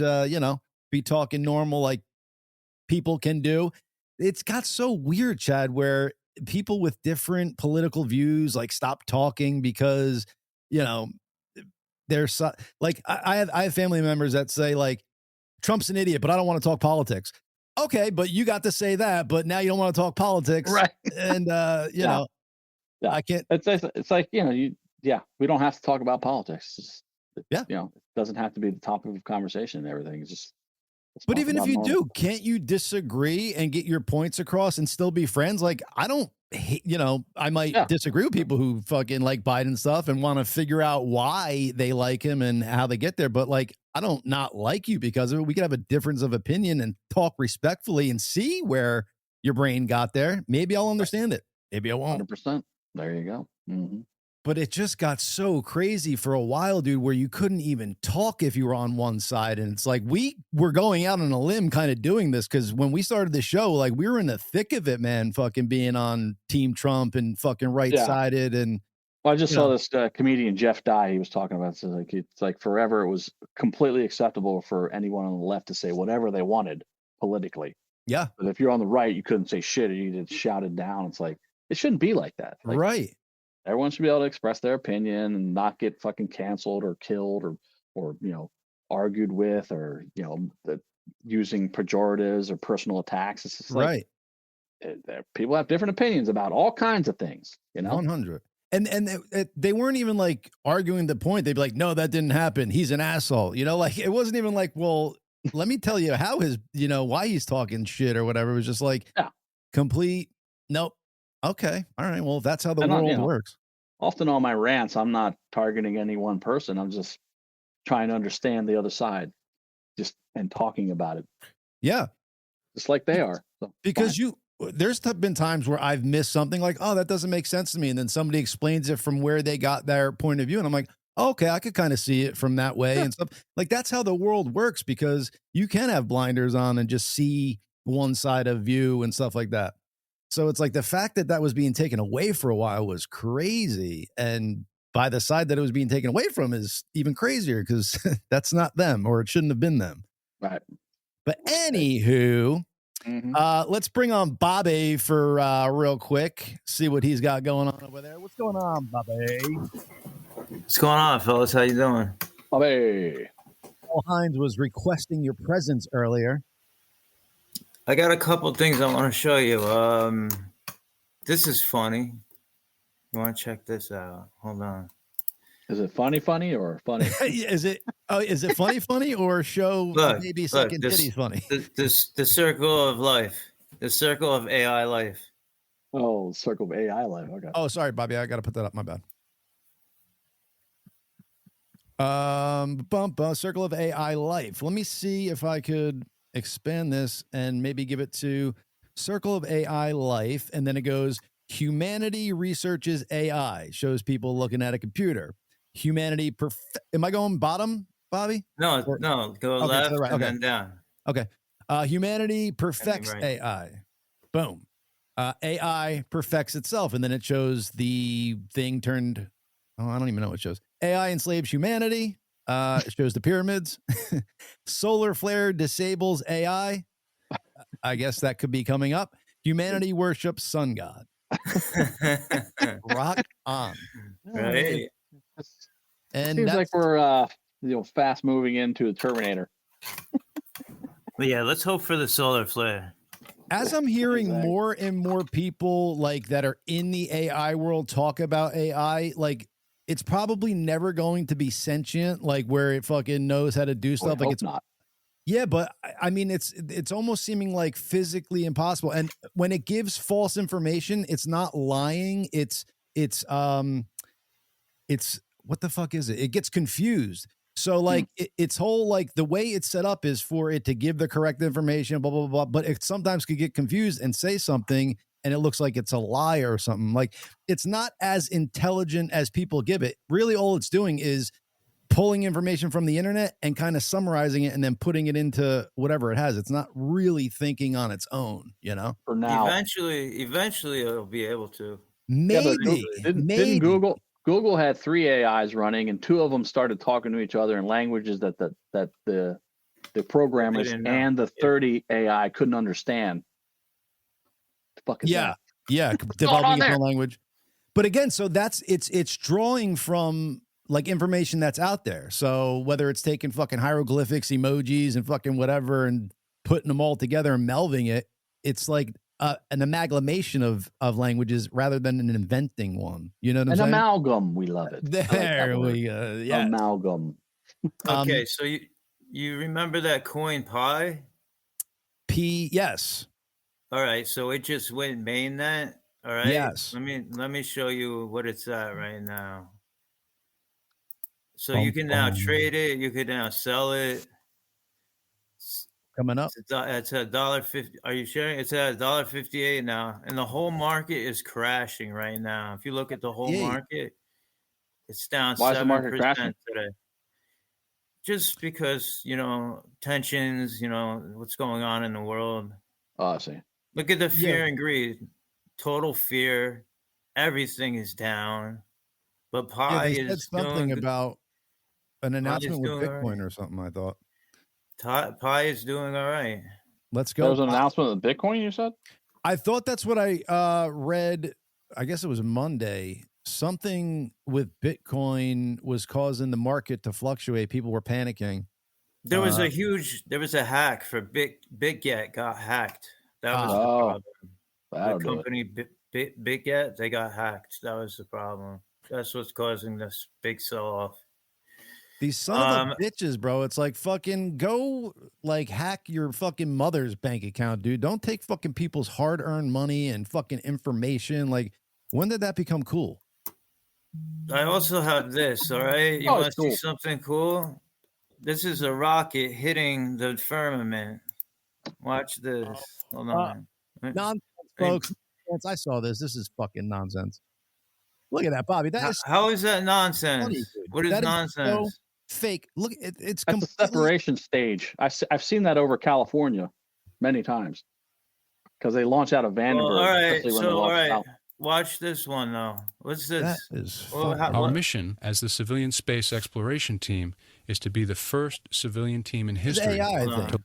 be talking normal like people can do. It's got so weird, Chad, where people with different political views like stop talking because, there's like I have family members that say like Trump's an idiot, but I don't want to talk politics. Okay, but you got to say that, but now you don't want to talk politics, right? And I can't. It's like we don't have to talk about politics. It doesn't have to be the topic of conversation and everything. It's just. But even if you do, can't you disagree and get your points across and still be friends? Like I don't. I might disagree with people who fucking like Biden stuff and want to figure out why they like him and how they get there. But like, I don't not like you because of it. We could have a difference of opinion and talk respectfully and see where your brain got there. Maybe I'll understand it. Maybe I won't. 100%. There you go. Mm-hmm. But it just got so crazy for a while, dude, where you couldn't even talk if you were on one side. And it's like, we were going out on a limb kind of doing this because when we started the show, like we were in the thick of it, man, fucking being on Team Trump and fucking right-sided. And I just saw this comedian, Jeff Dye, he was talking about it's like forever it was completely acceptable for anyone on the left to say whatever they wanted politically. Yeah. But if you're on the right, you couldn't say shit or you just shout it down. It's like, it shouldn't be like that. Like, right. Everyone should be able to express their opinion and not get fucking canceled or killed or argued with or using pejoratives or personal attacks. It's just like, right. People have different opinions about all kinds of things. 100. And they weren't even like arguing the point. They'd be like, "No, that didn't happen. He's an asshole." Like it wasn't even like, "Well, let me tell you how why he's talking shit or whatever." It was just like complete. Nope. Okay. All right. Well, that's how the world works. Often on my rants, I'm not targeting any one person. I'm just trying to understand the other side and talking about it. Yeah. Just like they are. So, because there's been times where I've missed something like, oh, that doesn't make sense to me. And then somebody explains it from where they got their point of view. And I'm like, oh, okay, I could kind of see it from that way and stuff. Like that's how the world works because you can have blinders on and just see one side of view and stuff like that. So it's like the fact that was being taken away for a while was crazy. And by the side that it was being taken away from is even crazier because that's not them or it shouldn't have been them. Right. But anywho, let's bring on Bobby for real quick. See what he's got going on over there. What's going on, Bobby? What's going on, fellas? How you doing? Bobby. Paul Hines was requesting your presence earlier. I got a couple things I want to show you. This is funny. You want to check this out? Hold on. Is it funny or funny? Is it funny or show maybe second titties funny? The circle of life. The circle of AI life. Oh, circle of AI life. Okay. Oh, sorry, Bobby. I got to put that up. My bad. Circle of AI life. Let me see if I could expand this and maybe give it to Circle of AI life. And then it goes, humanity researches AI, shows people looking at a computer. Humanity, am I going bottom, Bobby? No, go left and then down. Okay. Humanity perfects AI. Boom. AI perfects itself. And then it shows the thing turned, I don't even know what it shows. AI enslaves humanity. It shows the pyramids. Solar flare disables AI. I guess that could be coming up. Humanity worships sun god. Rock on. Right. And seems like we're fast moving into a Terminator. But yeah, let's hope for the solar flare. As I'm hearing more and more people like that are in the AI world talk about AI, like it's probably never going to be sentient, like where it fucking knows how to do stuff. Like it's not. Yeah, but I mean, it's almost seeming like physically impossible. And when it gives false information, it's not lying. It's what the fuck is it? It gets confused. So like its whole, like the way it's set up is for it to give the correct information, blah, blah, blah, but it sometimes could get confused and say something and it looks like it's a lie or something. Like it's not as intelligent as people give it. Really all it's doing is pulling information from the internet and kind of summarizing it and then putting it into whatever it has. It's not really thinking on its own, you know? For now. Eventually it'll be able to. Maybe. Yeah, didn't Google had 3 AIs running, and 2 of them started talking to each other in languages that the programmers and the 30 AI couldn't understand. Yeah, developing its own language. But again, so that's it's drawing from like information that's out there. So whether it's taking fucking hieroglyphics, emojis, and fucking whatever, and putting them all together and melding it, it's like an amalgamation of languages rather than an inventing one. You know what I'm saying? An amalgam. We love it. There we go. Yeah. Amalgam. Okay, so you remember that coin Pi? Yes. All right, so it just went mainnet. All right. Yes. Let me show you what it's at right now. So you can now trade it. You can now sell it. Coming up. It's $1.50. Are you sharing? It's at $1.58 now, and the whole market is crashing right now. If you look at the whole market, it's down 7% today. Just because tensions, what's going on in the world. Oh, I see. Look at the fear and greed. Total fear. Everything is down. But Pi they said something about an announcement with Bitcoin right. or something, I thought. Pi is doing all right. Let's go. There was an announcement of Bitcoin, you said? I thought that's what I read. I guess it was Monday. Something with Bitcoin was causing the market to fluctuate. People were panicking. There was a hack for BitGet got hacked. That was the problem. The company BitGet, they got hacked. That was the problem. That's what's causing this big sell-off. These son of bitches, bro. It's like fucking go like hack your fucking mother's bank account, dude. Don't take fucking people's hard-earned money and fucking information. Like, when did that become cool? I also have this, all right? You want to see something cool? This is a rocket hitting the firmament. Watch this. Hold on. Nonsense, folks. I saw this. This is fucking nonsense. Look at that, Bobby. How is that nonsense? Funny, what is nonsense? So fake. Look, it's a separation stage. I've seen that over California many times because they launch out of Vandenberg. All right. Watch this one though. What's this? Our mission as the civilian space exploration team is to be the first civilian team in history. AI, Watch it.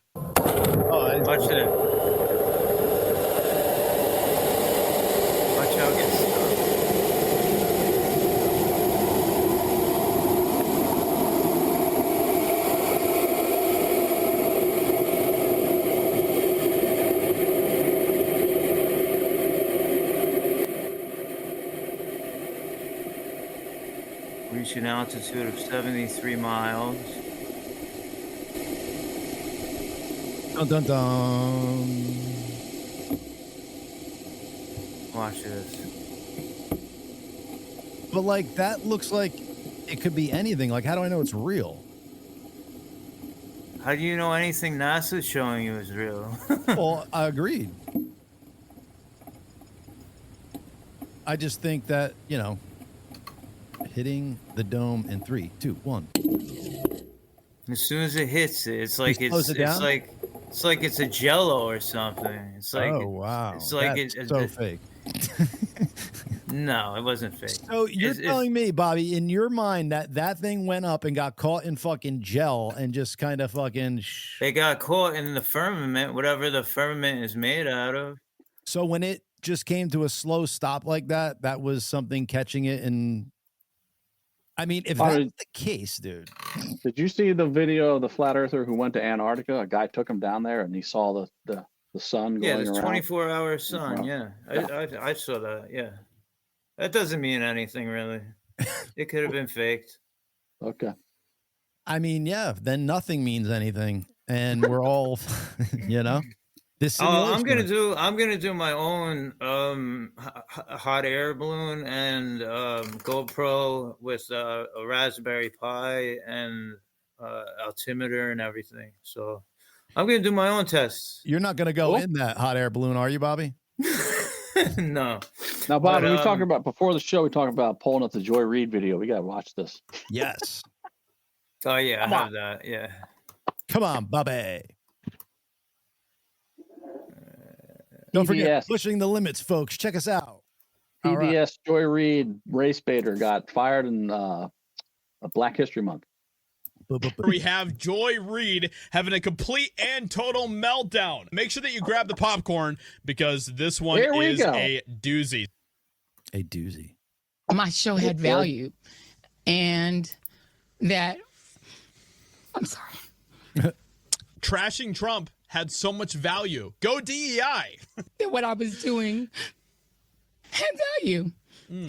Watch how it gets started. Reach an altitude of 73 miles. Dun, dun, dun. Watch this. But like that looks like it could be anything. Like, how do I know it's real? How do you know anything NASA's showing you is real? Well, I agreed. I just think that, hitting the dome in 3, 2, 1. As soon as it hits it, it's like it's like it's a Jello or something. It's like wow, it's like it's so fake. No, it wasn't fake. So you're telling me, Bobby, in your mind that thing went up and got caught in fucking gel and just kind of fucking. They got caught in the firmament, whatever the firmament is made out of. So when it just came to a slow stop like that, that was something catching it and. I mean, if that's the case, dude. Did you see the video of the flat earther who went to Antarctica? A guy took him down there and he saw the sun going around. Yeah, this 24-hour sun. Yeah. I saw that. Yeah. That doesn't mean anything, really. It could have been faked. Okay. I mean, yeah, then nothing means anything. And we're all, you know. I'm gonna do my own hot air balloon and GoPro with a Raspberry Pi and altimeter and everything. So I'm gonna do my own tests. You're not gonna go in that hot air balloon, are you, Bobby? No. Now, Bobby, we talked about before the show. We talked about pulling up the Joy Reid video. We gotta watch this. Yes. Oh yeah, I have that. Yeah. Come on, Bobby. Don't forget, pushing the limits, folks. Check us out. PBS Joy Reid race baiter got fired in Black History Month. We have Joy Reid having a complete and total meltdown. Make sure that you grab the popcorn because this one is a doozy. A doozy. My show had value, and that I'm sorry. Trashing Trump had so much value. Go DEI. What I was doing had value.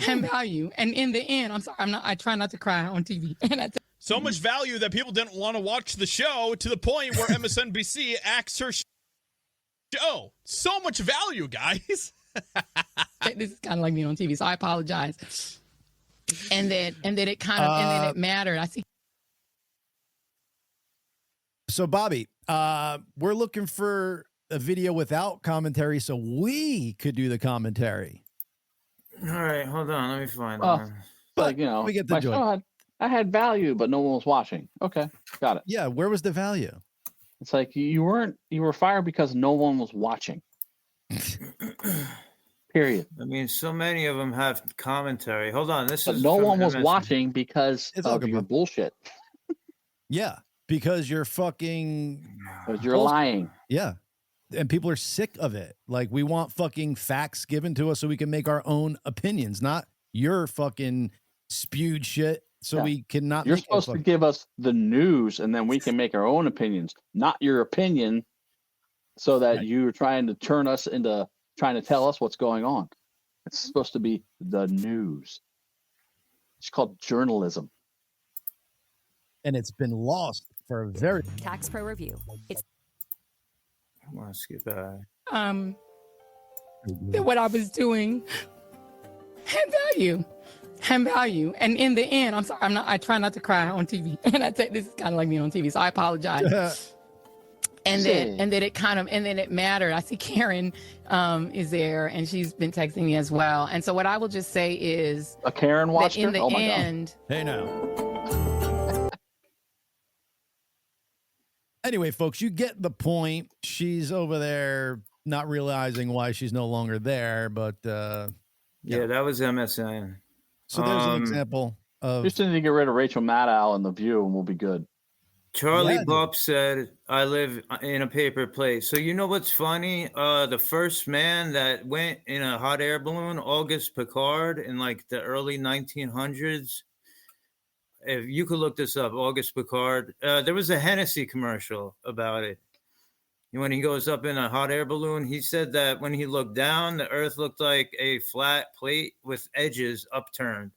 Had value. And in the end, I'm sorry, I try not to cry on TV. And so much value that people didn't want to watch the show to the point where MSNBC axed her show. So much value, guys. This is kind of like me on TV, so I apologize. And that it kind of and then it mattered. I think. So, Bobby, we're looking for a video without commentary so we could do the commentary. All right, hold on. Let me find it. But, you know, we get the joy. I had value, but no one was watching. Okay, got it. Yeah, where was the value? It's like you were fired because no one was watching. Period. I mean, so many of them have commentary. Hold on. But no one was watching because of your bullshit. Yeah. Because you're fucking... Because you're lying. Yeah. And people are sick of it. Like, we want fucking facts given to us so we can make our own opinions, not your fucking spewed shit so we cannot... You're supposed to give us the news and then we can make our own opinions, not your opinion so that you're trying to turn us into trying to tell us what's going on. It's supposed to be the news. It's called journalism. And it's been lost for a very Tax Pro Review. It's I want to skip that. What I was doing had value. Had value. And in the end, I'm sorry, I try not to cry on TV. And this is kind of like me on TV, so I apologize. And that it kind of and then it mattered. I see Karen is there and she's been texting me as well. And so what I will just say is a Karen watched in the end. God. Hey now. Anyway, folks, you get the point. She's over there not realizing why she's no longer there, but yeah, that was MSN. So there's an example of just need to get rid of Rachel Maddow and The View and we'll be good. Charlie Bupp said, I live in a paper plate. So you know what's funny? The first man that went in a hot air balloon, Auguste Piccard, in like the early 1900s. If you could look this up, Auguste Piccard. There was a Hennessy commercial about it. When he goes up in a hot air balloon, he said that when he looked down, the earth looked like a flat plate with edges upturned.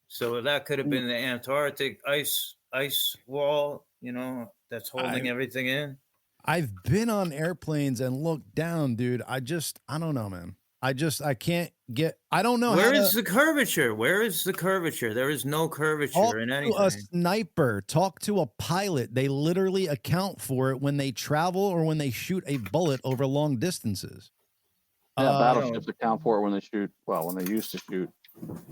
So that could have been the Antarctic ice wall, you know, that's holding everything in. I've been on airplanes and looked down, dude. I don't know, man. I can't get, I don't know. Where is the curvature? Where is the curvature? There is no curvature in anything. Talk to a sniper, talk to a pilot. They literally account for it when they travel or when they shoot a bullet over long distances. Yeah, battleships account for it when they shoot, when they used to shoot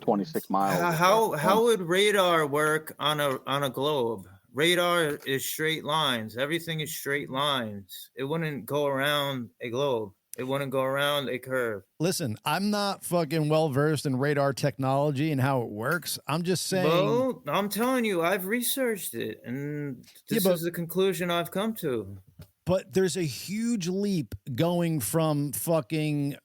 26 miles. How would radar work on a globe? Radar is straight lines. Everything is straight lines. It wouldn't go around a globe. It wouldn't go around a curve. Listen, I'm not fucking well-versed in radar technology and how it works. I'm just saying. Well, I'm telling you, I've researched it, and this is the conclusion I've come to. But there's a huge leap going from fucking,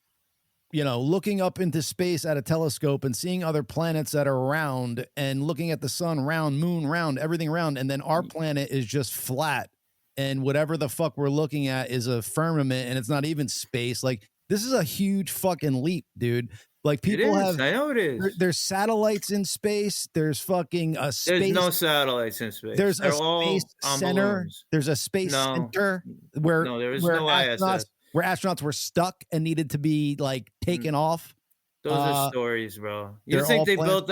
looking up into space at a telescope and seeing other planets that are round and looking at the sun round, moon round, everything round. And then our planet is just flat. And whatever the fuck we're looking at is a firmament and it's not even space. Like, this is a huge fucking leap, dude. Like, people I know it is. There's satellites in space. There's fucking a space. There's no satellites in space. There's They're a space center. Balloons. There's a space center where there is no ISS. Where astronauts were stuck and needed to be like taken off. Those are stories, bro. You think they built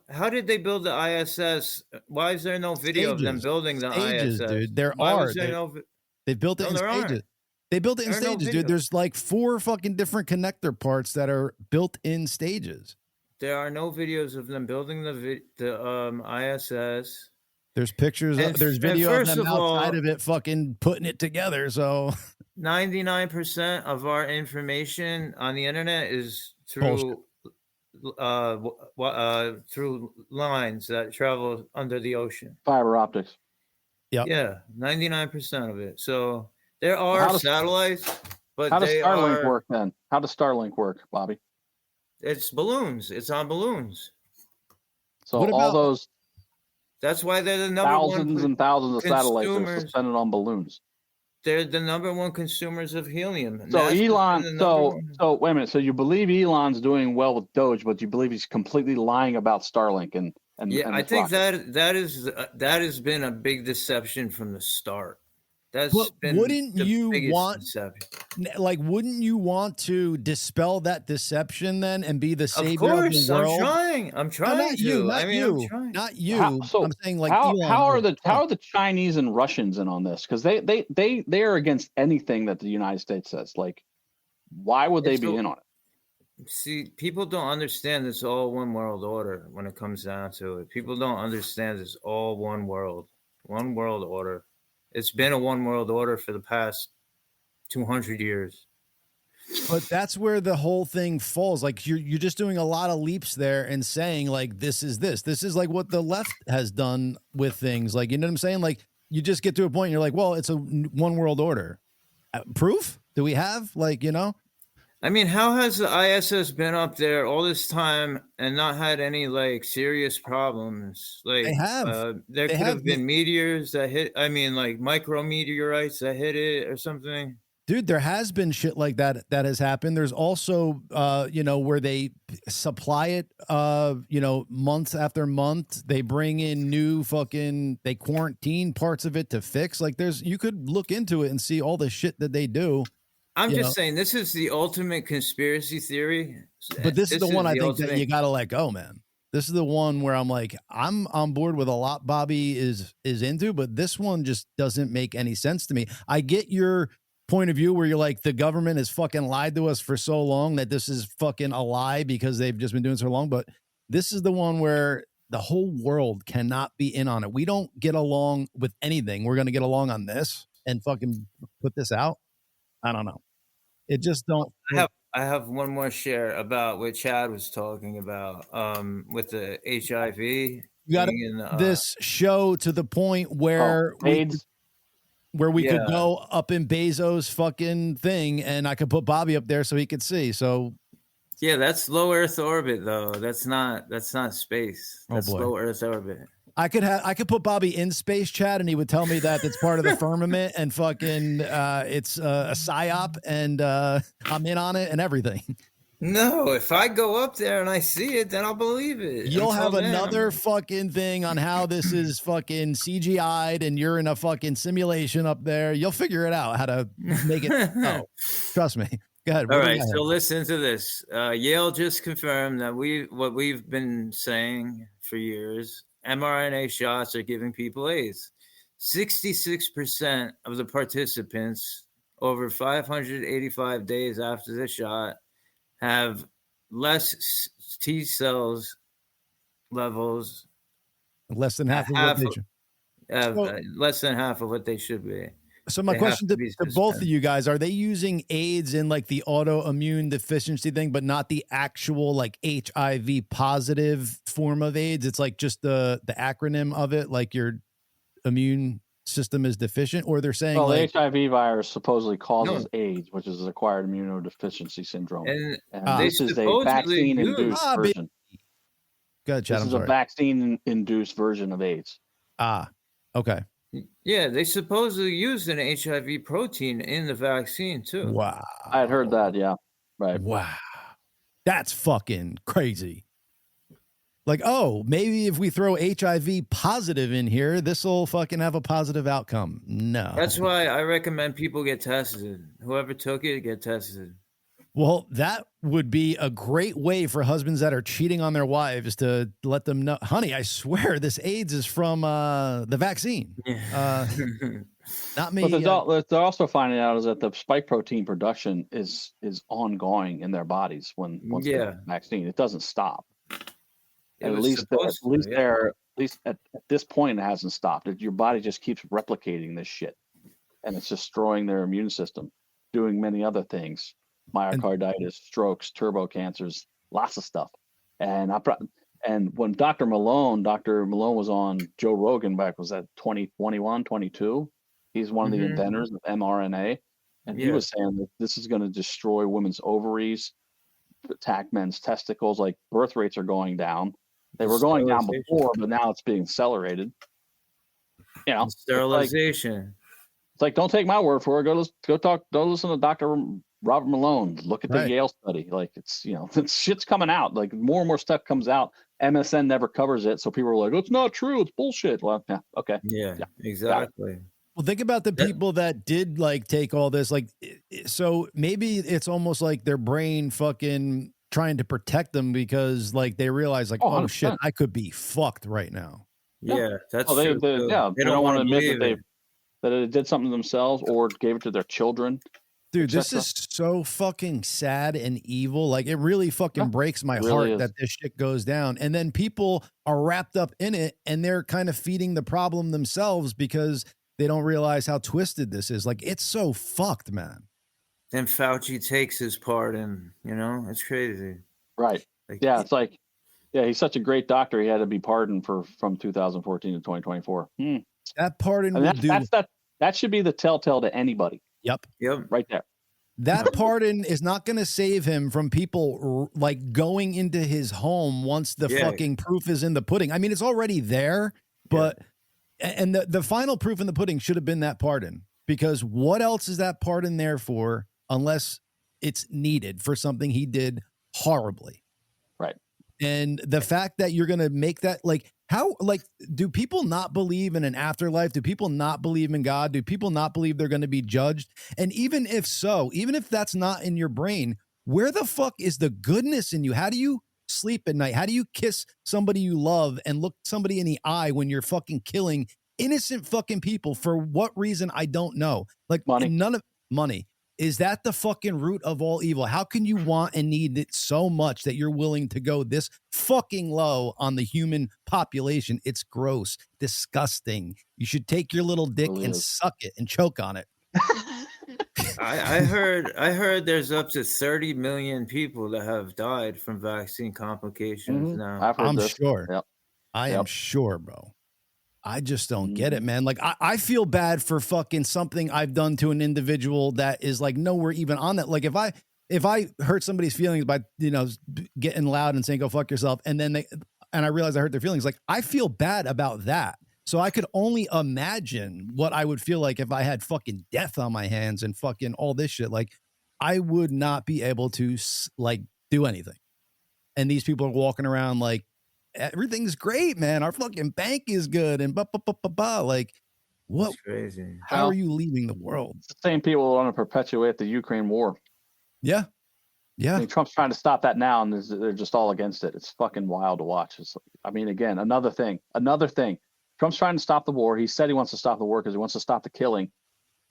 how did they build the ISS? Why is there no video of them building the ISS? Dude. They've built it in stages. They built it in stages, dude. There's like 4 fucking different connector parts that are built in stages. There are no videos of them building the ISS. There's pictures. There's video of them outside of it fucking putting it together. So 99% of our information on the internet is through through lines that travel under the ocean. Fiber optics. Yeah, 99% of it. So there are satellites, but how does Starlink work then? How does Starlink work, Bobby? It's balloons. It's on balloons. So all those. That's why they're the number thousands and thousands of satellites are suspended on balloons. They're the number one consumers of helium. So Elon, so wait a minute. So you believe Elon's doing well with Doge, but you believe he's completely lying about Starlink and I think that has been a big deception from the start. Wouldn't you want to dispel that deception then and be the savior of the world? I'm trying. Not you. I'm saying like how are the Chinese and Russians in on this? Because they are against anything that the United States says. Like, why would they be in on it? See, people don't understand this all one world order when it comes down to it. People don't understand this all one world order. It's been a one world order for the past 200 years. But that's where the whole thing falls. Like you're just doing a lot of leaps there and saying like, this is like what the left has done with things. Like, you know what I'm saying? Like, you just get to a point and you're like, well, it's a one world order. Proof? Do we have I mean, how has the ISS been up there all this time and not had any like serious problems? Like they have. There could have been meteors that hit. I mean, like micro meteorites that hit it or something. Dude, there has been shit like that has happened. There's also, where they supply it, month after month. They bring in new they quarantine parts of it to fix. Like you could look into it and see all the shit that they do. I'm just saying this is the ultimate conspiracy theory. But this is the one I think that you got to let go, man. This is the one where I'm like, I'm on board with a lot Bobby is into, but this one just doesn't make any sense to me. I get your point of view where you're like, the government has fucking lied to us for so long that this is fucking a lie because they've just been doing it so long. But this is the one where the whole world cannot be in on it. We don't get along with anything. We're going to get along on this and fucking put this out. I don't know. It just don't. I have one more share about what Chad was talking about with the HIV. You got this show to the point where AIDS. Where we could go up in Bezos' fucking thing, and I could put Bobby up there so he could see. So, yeah, that's low Earth orbit, though. That's not space. That's low Earth orbit. I could put Bobby in space, Chad, and he would tell me that it's part of the firmament and fucking it's a psyop, and I'm in on it and everything. No, if I go up there and I see it, then I'll believe it. You'll have another fucking thing on how this is fucking CGI'd and you're in a fucking simulation up there. You'll figure it out how to make it. Oh, trust me. Go ahead. All right, so listen to this. Yale just confirmed that what we've been saying for years. mRNA shots are giving people AIDS. 66% of the participants over 585 days after the shot have less T cells levels. Less than half of what they should. Less than half of what they should be. So my question to both of you guys, are they using AIDS in like the autoimmune deficiency thing, but not the actual like HIV positive form of AIDS? It's like just the acronym of it, like your immune system is deficient, or they're saying the HIV virus supposedly causes AIDS, which is acquired immunodeficiency syndrome. And this is a vaccine-induced version. Go ahead, Chad, this is a vaccine-induced version of AIDS. Okay. Yeah, they supposedly used an HIV protein in the vaccine too. Wow. I had heard that, yeah. Right. Wow. That's fucking crazy. Like, oh, maybe if we throw HIV positive in here, this will fucking have a positive outcome. No. That's why I recommend people get tested. Whoever took it, get tested. Well, that would be a great way for husbands that are cheating on their wives to let them know, honey, I swear this AIDS is from the vaccine. Not me. But they're also finding out is that the spike protein production is ongoing in their bodies once they get the vaccine. It doesn't stop. At least at this point, it hasn't stopped. Your body just keeps replicating this shit, and it's destroying their immune system, doing many other things. Myocarditis, strokes, turbo cancers, lots of stuff. And when Dr. Malone was on Joe Rogan back, was that 2021, 22? He's one of the inventors of mRNA. And he was saying that this is going to destroy women's ovaries, attack men's testicles, like birth rates are going down. They were going down before, but now it's being accelerated. You know, sterilization. It's like, don't take my word for it. Go listen to Dr. Robert Malone. Look at the Yale study. Like, it's, you know, shit's coming out. Like, more and more stuff comes out. MSN never covers it, so people are like, oh, it's not true. It's bullshit. Well, yeah, okay. Yeah, exactly. Well, think about the people that did like take all this. Like, so maybe it's almost like their brain fucking trying to protect them because like they realize like, oh shit, I could be fucked right now. Yeah, that's true. They don't want to admit that it did something to themselves or gave it to their children. Dude, this is so fucking sad and evil. Like, it really fucking breaks my heart that this shit goes down. And then people are wrapped up in it and they're kind of feeding the problem themselves because they don't realize how twisted this is. Like, it's so fucked, man. Then Fauci takes his part and, you know, it's crazy. Right. Like, yeah, it's like, yeah, he's such a great doctor. He had to be pardoned from 2014 to 2024. That pardon that should be the telltale to anybody. Yep. Right there. That pardon is not going to save him from people like going into his home once the fucking proof is in the pudding. I mean, it's already there, but and the final proof in the pudding should have been that pardon, because what else is that pardon there for unless it's needed for something he did horribly. Right. And the fact that you're going to make that, like, how, like, do people not believe in an afterlife? Do people not believe in God? Do people not believe they're going to be judged? And even if so, even if that's not in your brain, where the fuck is the goodness in you? How do you sleep at night? How do you kiss somebody you love and look somebody in the eye when you're fucking killing innocent fucking people? For what reason? I don't know. Like, none of money. Is that the fucking root of all evil? How can you want and need it so much that you're willing to go this fucking low on the human population? It's gross, disgusting. You should take your little dick and suck it and choke on it. I heard there's up to 30 million people that have died from vaccine complications now. I'm sure. Yep. I am sure, bro. I just don't get it, man. Like, I feel bad for fucking something I've done to an individual that is like nowhere even on that. Like, if I hurt somebody's feelings by, you know, getting loud and saying, go fuck yourself. And then I realize I hurt their feelings. Like, I feel bad about that. So I could only imagine what I would feel like if I had fucking death on my hands and fucking all this shit. Like, I would not be able to like do anything. And these people are walking around like, everything's great, man. Our fucking bank is good, and like, what? That's crazy. How are you leaving the world? It's the same people who want to perpetuate the Ukraine war. Yeah. I mean, Trump's trying to stop that now, and they're just all against it. It's fucking wild to watch. I mean, again, another thing. Trump's trying to stop the war. He said he wants to stop the war because he wants to stop the killing,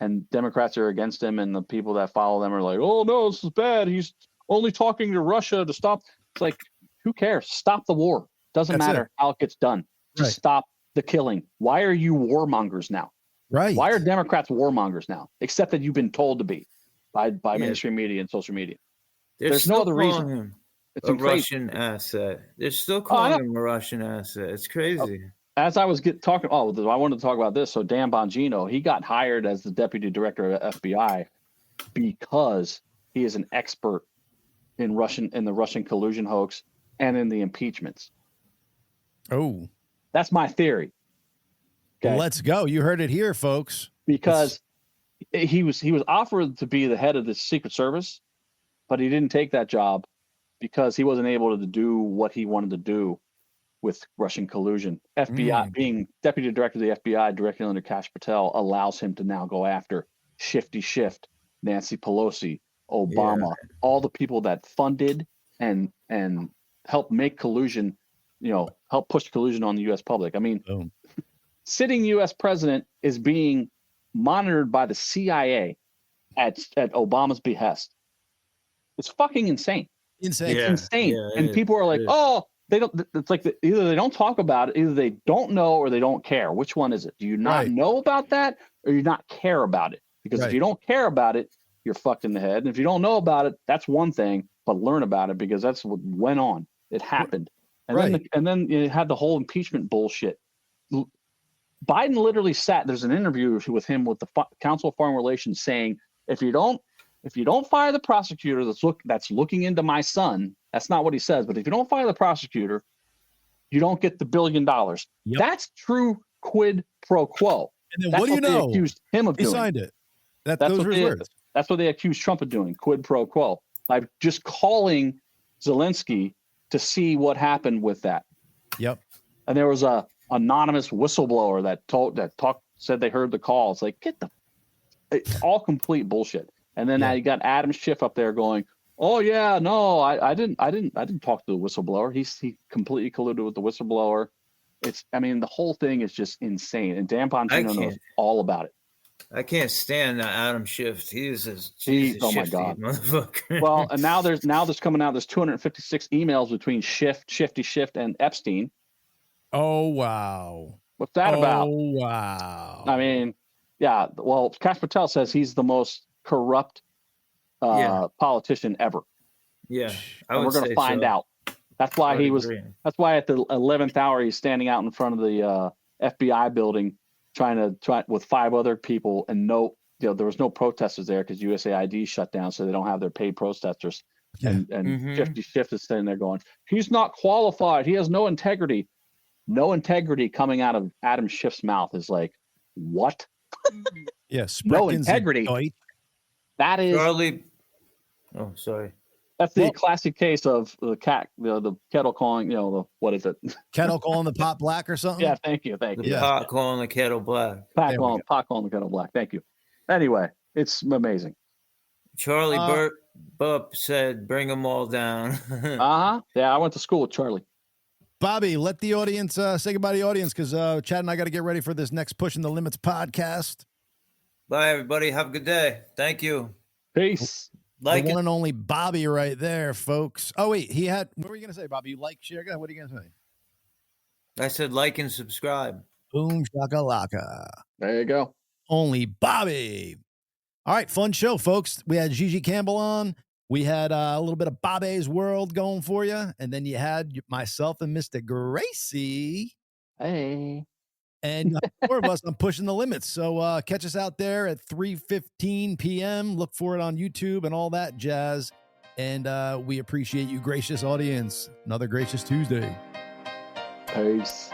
and Democrats are against him, and the people that follow them are like, oh no, this is bad. He's only talking to Russia to stop. It's like, who cares? Stop the war. Doesn't matter how it gets done. Just stop the killing. Why are you warmongers now? Right. Why are Democrats warmongers now? Except that you've been told to be by mainstream media and social media. There's no other reason. It's a Russian asset. They're still calling him a Russian asset. It's crazy. as I was talking, I wanted to talk about this. So Dan Bongino, he got hired as the deputy director of FBI because he is an expert in the Russian collusion hoax and in the impeachments. Oh, that's my theory. Okay. Let's go. You heard it here, folks. Because he was offered to be the head of the Secret Service, but he didn't take that job because he wasn't able to do what he wanted to do with Russian collusion. FBI, being deputy director of the FBI directly under Kash Patel, allows him to now go after Shifty Schiff, Nancy Pelosi, Obama, all the people that funded and helped make collusion, help push collusion on the U.S. public. I mean, sitting U.S. president is being monitored by the CIA at Obama's behest. It's fucking insane. Insane. It's insane. And people are like, they don't. It's like either they don't talk about it, either they don't know or they don't care. Which one is it? Do you not know about that, or you not care about it? Because if you don't care about it, you're fucked in the head. And if you don't know about it, that's one thing. But learn about it, because that's what went on. It happened. And then you had the whole impeachment bullshit. Biden literally there's an interview with him with the Council of Foreign Relations saying, if you don't fire the prosecutor that's looking into my son, that's not what he says, but if you don't fire the prosecutor, you don't get the $1 billion. Yep. That's true quid pro quo. And then what do you know? They accused him of doing. He signed it. Those were his words. That's what they accused Trump of doing, quid pro quo. By just calling Zelensky to see what happened with that. Yep. And there was a anonymous whistleblower that said they heard the call. It's like, it's all complete bullshit. And then now you got Adam Schiff up there going, oh yeah, no, I didn't talk to the whistleblower. He completely colluded with the whistleblower. The whole thing is just insane. And Dan Bongino knows all about it. I can't stand that Adam Schiff. He's a oh my God, motherfucker. Well, and now there's coming out. There's 256 emails between Shifty Schiff and Epstein. Oh wow, what's that about? Oh wow. I mean, yeah. Well, Kash Patel says he's the most corrupt politician ever. Yeah, and we're going to find out. That's why That's why at the 11th hour he's standing out in front of the FBI building, trying with 5 other people, and there was no protesters there because USAID shut down, so they don't have their paid protesters. Yeah. And Shifty Schiff is sitting there going, he's not qualified. He has no integrity. No integrity coming out of Adam Schiff's mouth is like, what? Yes. No integrity. That is Charlie. Oh, sorry. That's the classic case of the kettle calling, what is it? Kettle calling the pot black or something? Yeah, thank you. The pot calling the kettle black. Pot calling the kettle black. Thank you. Anyway, it's amazing. Charlie Bupp said, bring them all down. Yeah, I went to school with Charlie. Bobby, let the audience say goodbye to the audience, because Chad and I got to get ready for this next Pushing the Limits podcast. Bye, everybody. Have a good day. Thank you. Peace. The one and only Bobby right there, folks. Oh, wait. What were you going to say, Bobby? You like, share? What are you going to say? I said like and subscribe. Boom, shakalaka. There you go. Only Bobby. All right. Fun show, folks. We had Gigi Campbell on. We had a little bit of Bobby's World going for you. And then you had myself and Mr. Gracey. Hey. And 4 of us on Pushing the Limits. So catch us out there at 3:15 p.m. Look for it on YouTube and all that jazz. And we appreciate you, gracious audience. Another gracious Tuesday. Peace.